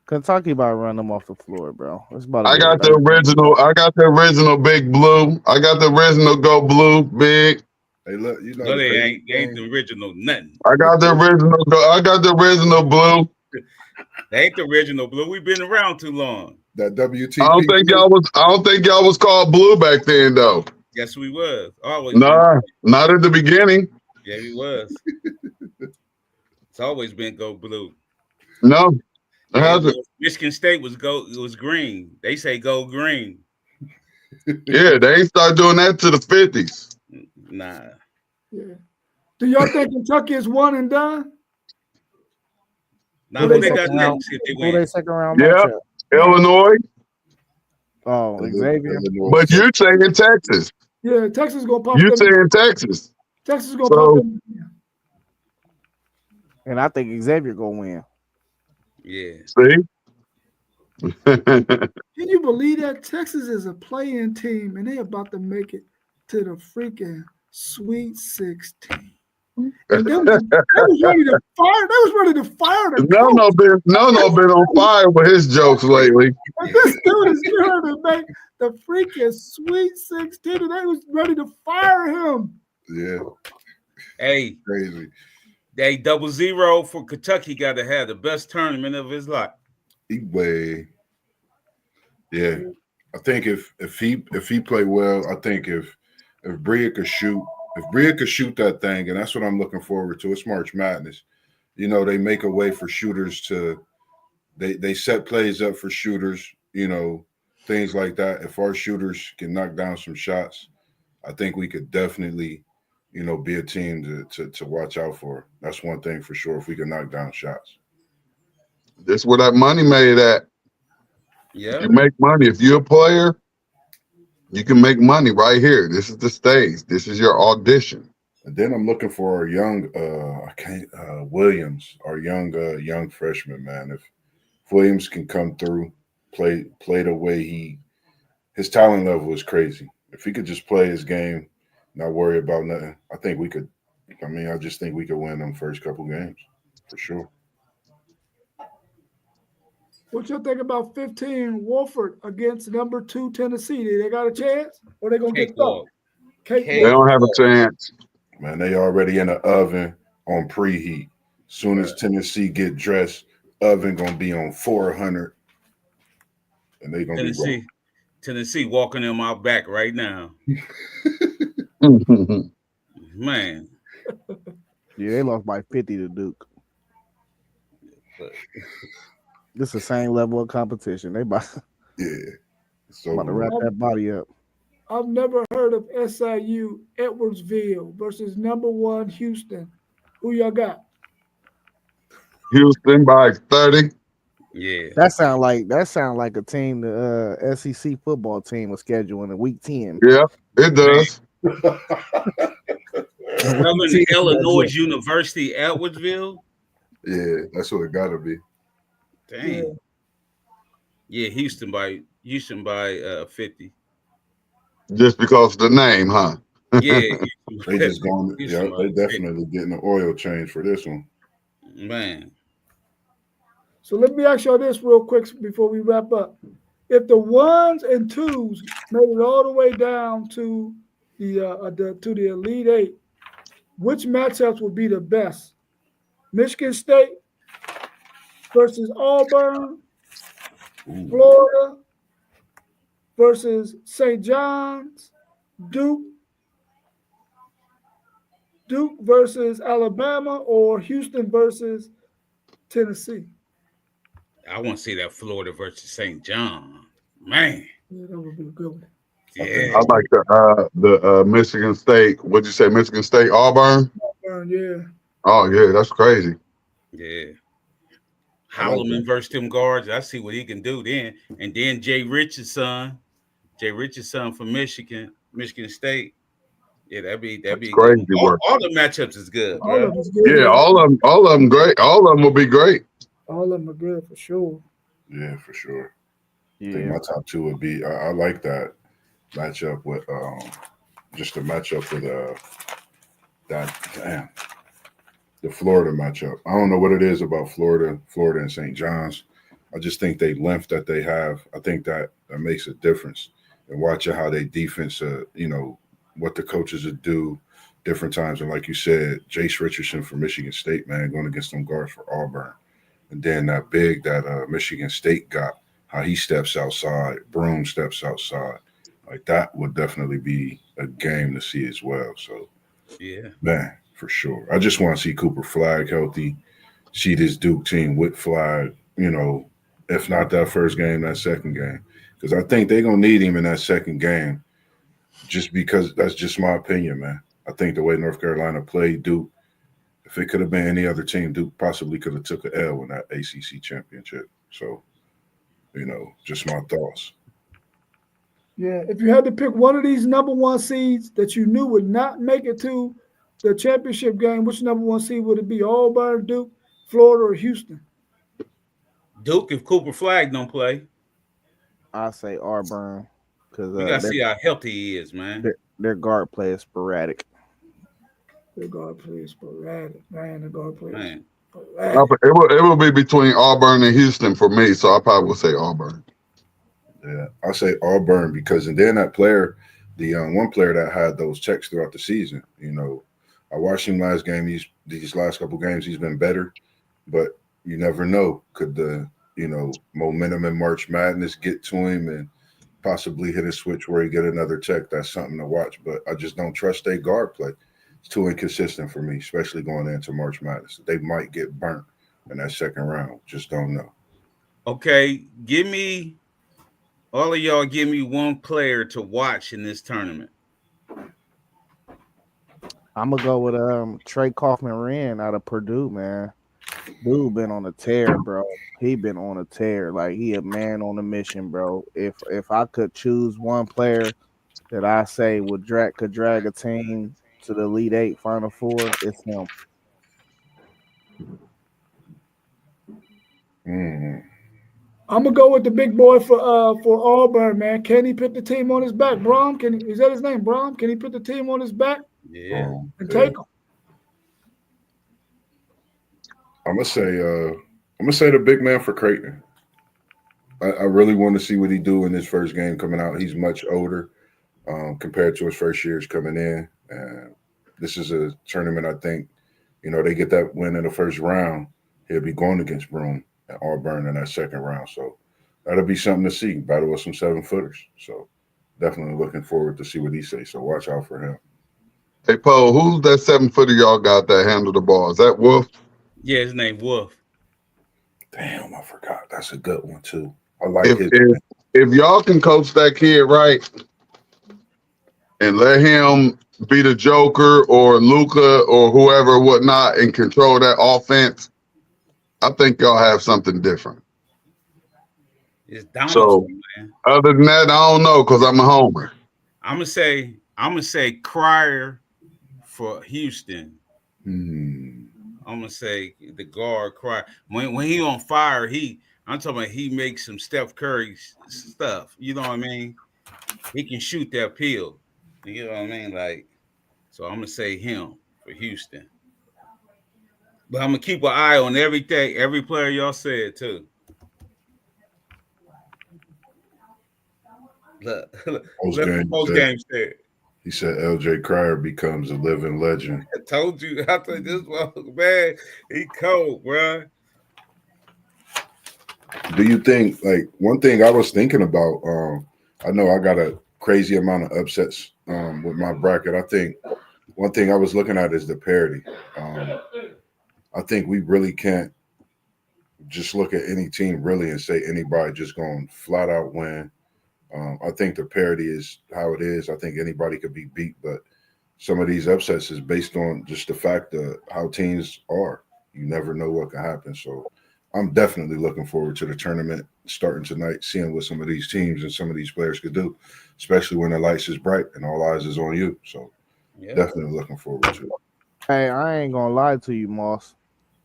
Kentucky about to run them off the floor, bro. It's about I got the original. I got the original big blue. I got the original go blue big. Hey, look, you know No, they ain't the original nothing. I got the original. I got the original blue. They ain't the original Blue. We've been around too long. That WTP. I don't think y'all was called blue back then though. Yes, we was. Always. Nah, not at the beginning. Yeah, we was. It's always been go blue. No, it hasn't. Michigan State was green. They say go green. Yeah, they ain't start doing that to the 50s. Nah. Yeah. Do y'all think Kentucky is one and done? Now who they got next if they Who win? they second round Yeah. matchup? Illinois, Oh, Xavier. but you're saying Texas. Yeah, Texas is gonna pop You them. saying Texas. Texas is gonna pop them. And I think Xavier gonna win. Yeah. See? Can you believe that Texas is a play-in team and they about to make it to the freaking Sweet 16? And they was ready to fire. They was ready to fire the coach. No been on fire with his jokes lately. And this dude is trying to make the freaking Sweet 16, and they was ready to fire him. Yeah. Hey, Crazy. they 0-0 for Kentucky got to have the best tournament of his life. Way. Yeah. I think if he play well, I think if Bria could shoot, that thing, and that's what I'm looking forward to. It's March Madness. You know, they make a way for shooters to they set plays up for shooters, you know, things like that. If our shooters can knock down some shots, I think we could definitely, you know, be a team to watch out for. That's one thing for sure. If we can knock down shots. This where that money made at. Yeah. You make money. If you're a player, you can make money right here. This is the stage. This is your audition. And then I'm looking for our young Williams, our young freshman, man. If Williams can come through, play the way his talent level is crazy. If he could just play his game, not worry about nothing, I think we could. I mean, I just think we could win them first couple games for sure. What you think about 15 Wolford against number 2 Tennessee? They got a chance, or they gonna get stuck? They don't have a chance. Man, they already in the oven on preheat. Soon as Tennessee get dressed, oven gonna be on 400, and they gonna be Tennessee walking in my back right now. Man. Yeah, they lost by 50 to Duke. But This the same level of competition. They about, Yeah. about to So wrap that body up. I've never heard of SIU Edwardsville versus number 1 Houston. Who y'all got? Houston by 30. yeah, That sound like a team the SEC football team was scheduling in week 10. Yeah, it man. does. In week Southern 10, Illinois that's University, Edwardsville. yeah, that's what it gotta be. Yeah. Dang. Yeah, Houston by 50. Just because of the name, huh? Yeah, They just going, yeah, Houston by they 50. definitely getting an oil change for this one. Man, So let me ask y'all this real quick before we wrap up. If the 1s and 2s made it all the way down to the Elite Eight, which matchups would be the best? Michigan State versus Auburn, Ooh. Florida versus St. John's, Duke, Duke versus Alabama, or Houston versus Tennessee. I want to see that Florida versus St. John. Man, Yeah, that would be a good one. I think yeah, I like the Michigan State. What'd you say? Michigan State Auburn. Yeah. Oh yeah, that's crazy. yeah. I like that. Holloman versus them guards. I see what he can do then. And then Jay Richardson from Michigan State. Yeah, that'd That's be a good crazy one. All, work. all the matchups is good, All of bro. them is good. Yeah, Yeah. all of them great. All of them will be great. All of them are good for sure. Yeah, for sure. I think yeah. my top two would be. I like that matchup with just the matchup with that damn the Florida matchup. I don't know what it is about Florida and St. John's. I just think they length that they have. I think that makes a difference. And watching how they defense, what the coaches would do different times. And like you said, Jace Richardson from Michigan State, man, going against them guards for Auburn. And then that big that Michigan State got, how he steps outside, Broom steps outside. Like that would definitely be a game to see as well. So Yeah. man, for sure. I just want to see Cooper Flag healthy, see this Duke team with Flag, if not that first game, that second game. Because I think they're gonna need him in that second game, just because that's just my opinion, man. I think the way North Carolina played Duke, if it could have been any other team, Duke possibly could have took an L in that ACC championship. So, just my thoughts. Yeah. If you had to pick one of these number 1 seeds that you knew would not make it to the championship game, which number 1 seed would it be? Auburn, Duke, Florida, or Houston? Duke, if Cooper Flag don't play, I say Auburn because we gotta see how healthy he is, man. their guard play is sporadic. The guard plays sporadic. Man, the guard plays Man, sporadic. It will be between Auburn and Houston for me. So I probably will say Auburn. Yeah, I say Auburn because, and then that player, the one player that had those checks throughout the season. I watched him last game. These last couple games, he's been better, but you never know. Could the momentum in March Madness get to him and possibly hit a switch where he get another check? That's something to watch. But I just don't trust their guard play. It's too inconsistent for me, especially going into March Madness. They might get burnt in that second round. Just don't know. okay, all of y'all give me one player to watch in this tournament. I'm gonna go with Trey Kaufman Wren out of Purdue, man. Dude been on a tear, bro. He been on a tear. Like he a man on a mission, bro. If I could choose one player that I say could drag a team to the Elite Eight, Final Four, it's him. Mm. I'm gonna go with the big boy for Auburn, man. Can he put the team on his back? Brom? Is that his name? Brom? Can he put the team on his back Yeah. and Yeah. take them? I'm gonna say the big man for Creighton. I really want to see what he do in his first game coming out. He's much older compared to his first years coming in. And this is a tournament. I think they get that win in the first round. He'll be going against Broome and Auburn in that second round. So that'll be something to see. Battle with some 7-footers. So definitely looking forward to see what he says. So watch out for him. Hey, Poe, who's that 7-footer y'all got that handle the ball? Is that Wolf? Yeah, his name Wolf. Damn, I forgot. That's a good one too. I like If his. if if y'all can coach that kid right and let him be the Joker or Luca or whoever, whatnot, and control that offense, I think y'all have something different. It's So Donaldson, man. other than that, I don't know because I'm a homer. I'm gonna say Crier for Houston. Hmm. I'm gonna say the guard Crier. When he on fire, I'm talking about he makes some Steph Curry stuff. You know what I mean? He can shoot that pill. You know what I mean? Like, so I'm gonna say him for Houston. But I'm gonna keep an eye on everything, every player y'all said too. Look, Post look what game post said game said. he said L.J. Cryer becomes a living legend. I told you. I told this one, man. He cold, bro. Do you think like one thing I was thinking about? I know I got a crazy amount of upsets with my bracket. I think one thing I was looking at is the parity. I think we really can't just look at any team really and say anybody just going to flat out win. I think the parity is how it is. I think anybody could be beat, but some of these upsets is based on just the fact of how teams are. You never know what can happen. So I'm definitely looking forward to the tournament starting tonight, seeing what some of these teams and some of these players could do, especially when the lights is bright and all eyes is on you. So Yeah. definitely looking forward to it. Hey, I ain't gonna lie to you, Moss.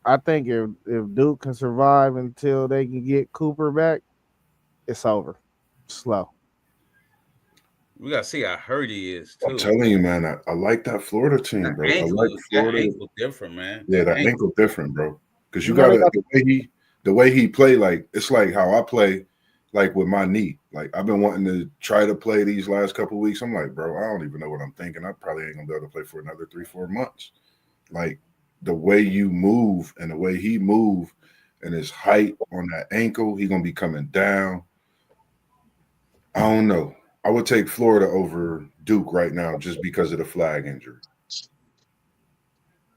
I think if Duke can survive until they can get Cooper back, it's over. Slow. We gotta see how hurt he is I'm too. telling you, man, I like that Florida team, bro. I like That Florida. ankle different, man. Yeah, That that ankle. ankle different, bro. Because you You know they gotta got the way he play, like it's like how I play, like with my knee. Like I've been wanting to try to play these last couple weeks. I'm like, bro, I don't even know what I'm thinking. I probably ain't gonna be able to play for another 3-4 months. Like the way you move and the way he move and his height on that ankle, he gonna be coming down. I don't know. I would take Florida over Duke right now just because of the flag injury.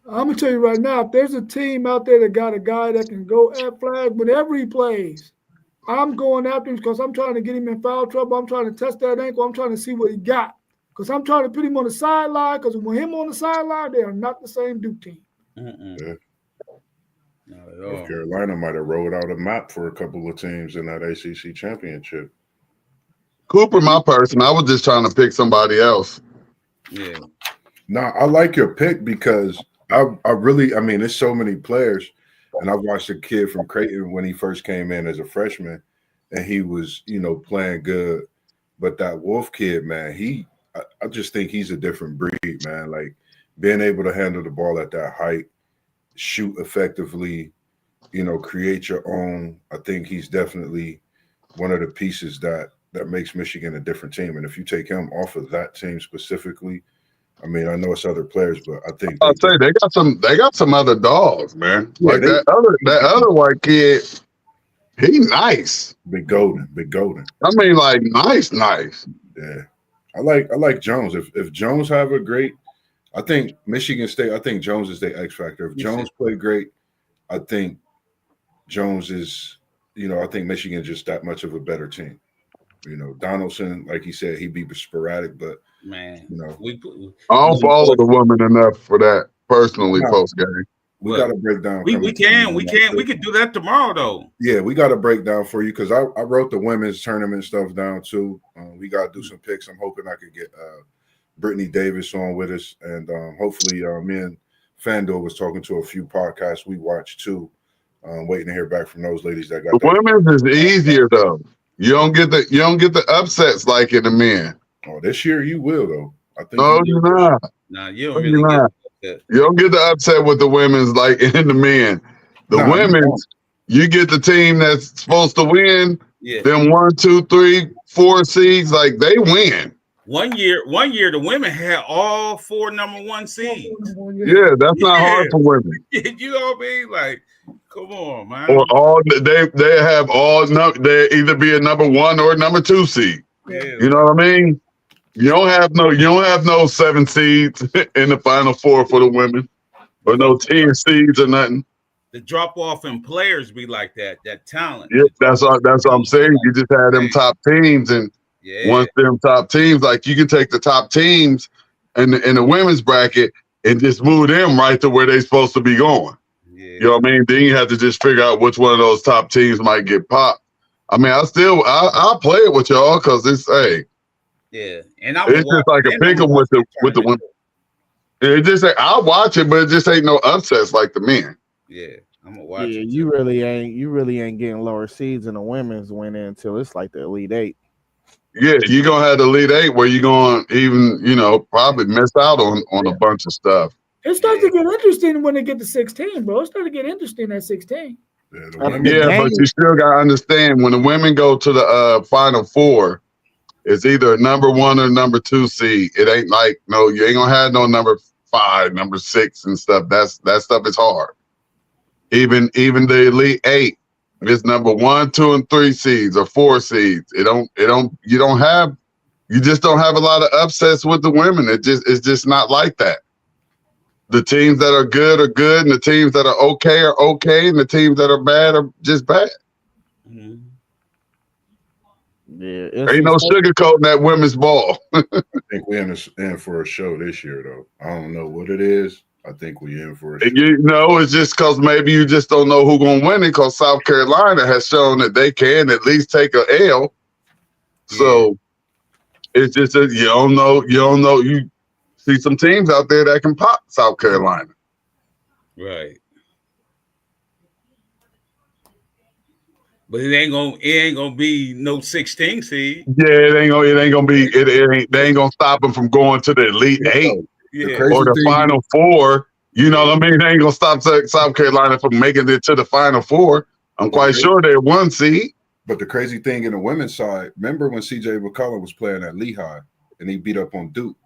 I'm gonna tell you right now, if there's a team out there that got a guy that can go at flag whenever he plays, I'm going after him because I'm trying to get him in foul trouble. I'm trying to test that ankle. I'm trying to see what he got because I'm trying to put him on the sideline. Because when him on the sideline, they are not the same Duke team. Yeah. Not at North all. Carolina might have rolled out a map for a couple of teams in that ACC championship. Cooper, my person. I was just trying to pick somebody else. Yeah. Now, I like your pick because I really, I mean, there's so many players, and I've watched a kid from Creighton when he first came in as a freshman, and he was, playing good. But that Wolf kid, man, I just think he's a different breed, man. Like being able to handle the ball at that height, shoot effectively, create your own. I think he's definitely one of the pieces that makes Michigan a different team. And if you take him off of that team specifically, I mean, I know it's other players, but I think I'll say they got some other dogs, man. yeah, Like that other white kid, he nice. big golden. I mean, like nice. Yeah, I like Jones. If Jones have a great, I think Michigan State. I think Jones is the X factor. If Jones play great, I think Jones is. I think Michigan just that much of a better team. Donaldson, like he said, he'd be sporadic, but Man, I don't follow the woman enough for that personally. No. Post game, we got to break down. We can do that tomorrow though. Yeah, we got to break down for you because I wrote the women's tournament stuff down too. We got to do some picks. I'm hoping I could get Brittany Davis on with us, and hopefully me and Fandor was talking to a few podcasts we watched too. Waiting to hear back from those ladies that got the women's is easier though. You don't get the upsets like in the men. Oh, this year you will though. I think. No, you're not. Nah, you don't really get that. You don't get the upset with the women's like in the men. The women's, you get the team that's supposed to win. Yeah. Them 1, 2, 3, 4 seeds, like they win. One year, the women had all 4 number 1 seeds. Yeah, that's not hard for women. You know what I mean? Like, come on, man. Or all they have all they either be a number 1 or number 2 seed. Yeah. You know what I mean? You don't have no 7 seeds in the Final Four for the women, or no 10 seeds or nothing. The drop off in players be like that. That talent. Yeah, that's what I'm saying. You just had them top teams, and once them top teams, like you can take the top teams in the women's bracket and just move them right to where they're supposed to be going. Yeah. You know what I mean? Then you have to just figure out which one of those top teams might get popped. I mean, I'll play it with y'all because it's Yeah, and it's just like a pick 'em with the women. It just I'll watch it, but it just ain't no upsets like the men. Yeah, I'm gonna watch Yeah, it. you really ain't getting lower seeds in the women's winning until it's like the Elite Eight. Yeah, you're gonna have the Elite Eight where you're gonna even, probably miss out on a bunch of stuff. It starts to get interesting when they get to 16, bro. It starts to get interesting at 16. Yeah, but you still gotta understand when the women go to the Final Four, it's either a number 1 or number 2 seed. It ain't like you ain't gonna have no number 5, number 6 and stuff. That stuff is hard. Even the Elite Eight, it's number 1, 2, and 3 seeds or 4 seeds. You just don't have a lot of upsets with the women. It's just not like that. The teams that are good, and the teams that are okay, and the teams that are bad are just bad. Mm-hmm. Yeah, ain't no sugarcoating that women's ball. I think we're in for a show this year, though. I don't know what it is. I think we're in for a show. It's just because maybe you just don't know who's going to win it, because South Carolina has shown that they can at least take a L. So it's just that you don't know. You see some teams out there that can pop South Carolina. Right. But it ain't gonna be no 16 seed. Yeah, they ain't gonna stop them from going to the Elite Eight or the Final Four. You know what I mean? They ain't gonna stop South Carolina from making it to the Final Four. I'm quite sure they're 1 seed. But the crazy thing in the women's side, remember when CJ McCollum was playing at Lehigh and he beat up on Duke,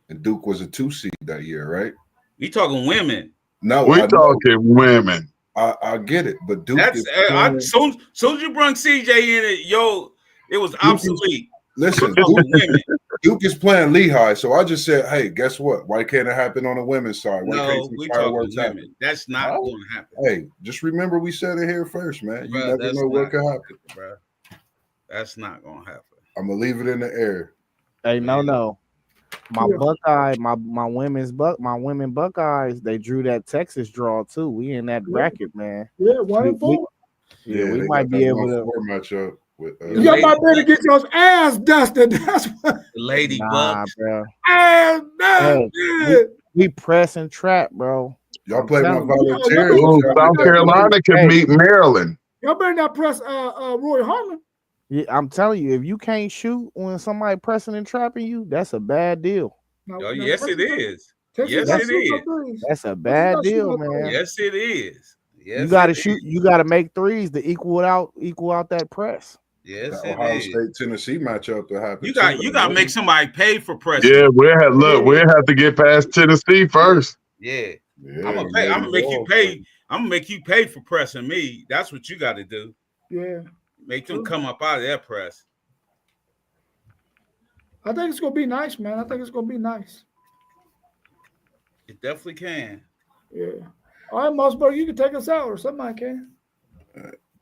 and Duke was a 2 seed that year, right? We talking women. No, we're talking women. I get it, but Duke. Soon as you bring CJ in it, it was obsolete. Listen, Duke is playing Lehigh, so I just said, hey, guess what? Why can't it happen on the women's side? No, we talking women. That's not going to happen. Hey, just remember we said it here first, man. You never know what could happen, bro. That's not going to happen. I'm gonna leave it in the air. Hey, no. My women Buckeyes, they drew that Texas draw too. We in that bracket, man. Yeah, 1-4. We might be able to match up with. Y'all might better get your ass dusted. That's what. The Lady Bucks, bro. Ass dusted. We press and trap, bro. Y'all play my volunteers. South Carolina can beat Maryland. Y'all better not press Roy Harmon. Yeah, I'm telling you, if you can't shoot when somebody pressing and trapping you, that's a bad deal. Yes, it is. Yes, it is. That's a bad deal, man. Yes, it is. Yes, you got to shoot. You got to make threes to equal out that press. Yes, the Ohio State Tennessee matchup to happen. You got to make somebody pay for pressing. Yeah, we'll have to get past Tennessee first. Yeah. I'm gonna make you pay. I'm gonna make you pay for pressing me. That's what you got to do. Yeah. Make them come up out of their press. I think it's gonna be nice, man. I think it's gonna be nice. It definitely can. Yeah. All right, Mossberg, you can take us out, or somebody can.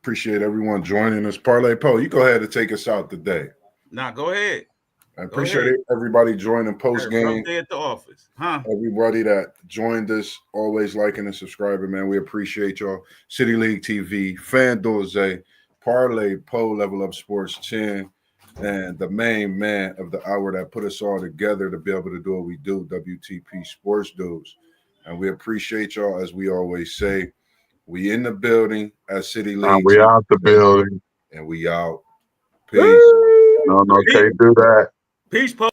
Appreciate everyone joining us. Parlay Poe, you go ahead and take us out today. Nah, go ahead. I appreciate everybody joining post game. At the office, Everybody that joined us, always liking and subscribing, man. We appreciate y'all. City League TV, FanDuel Zay, Parlay Poe, Level Up Sports 10, and the main man of the hour that put us all together to be able to do what we do, WTP Sports Dudes. And we appreciate y'all, as we always say. We in the building at City League. We out the building. And we out. Peace. No, can't do that. Peace, Poe.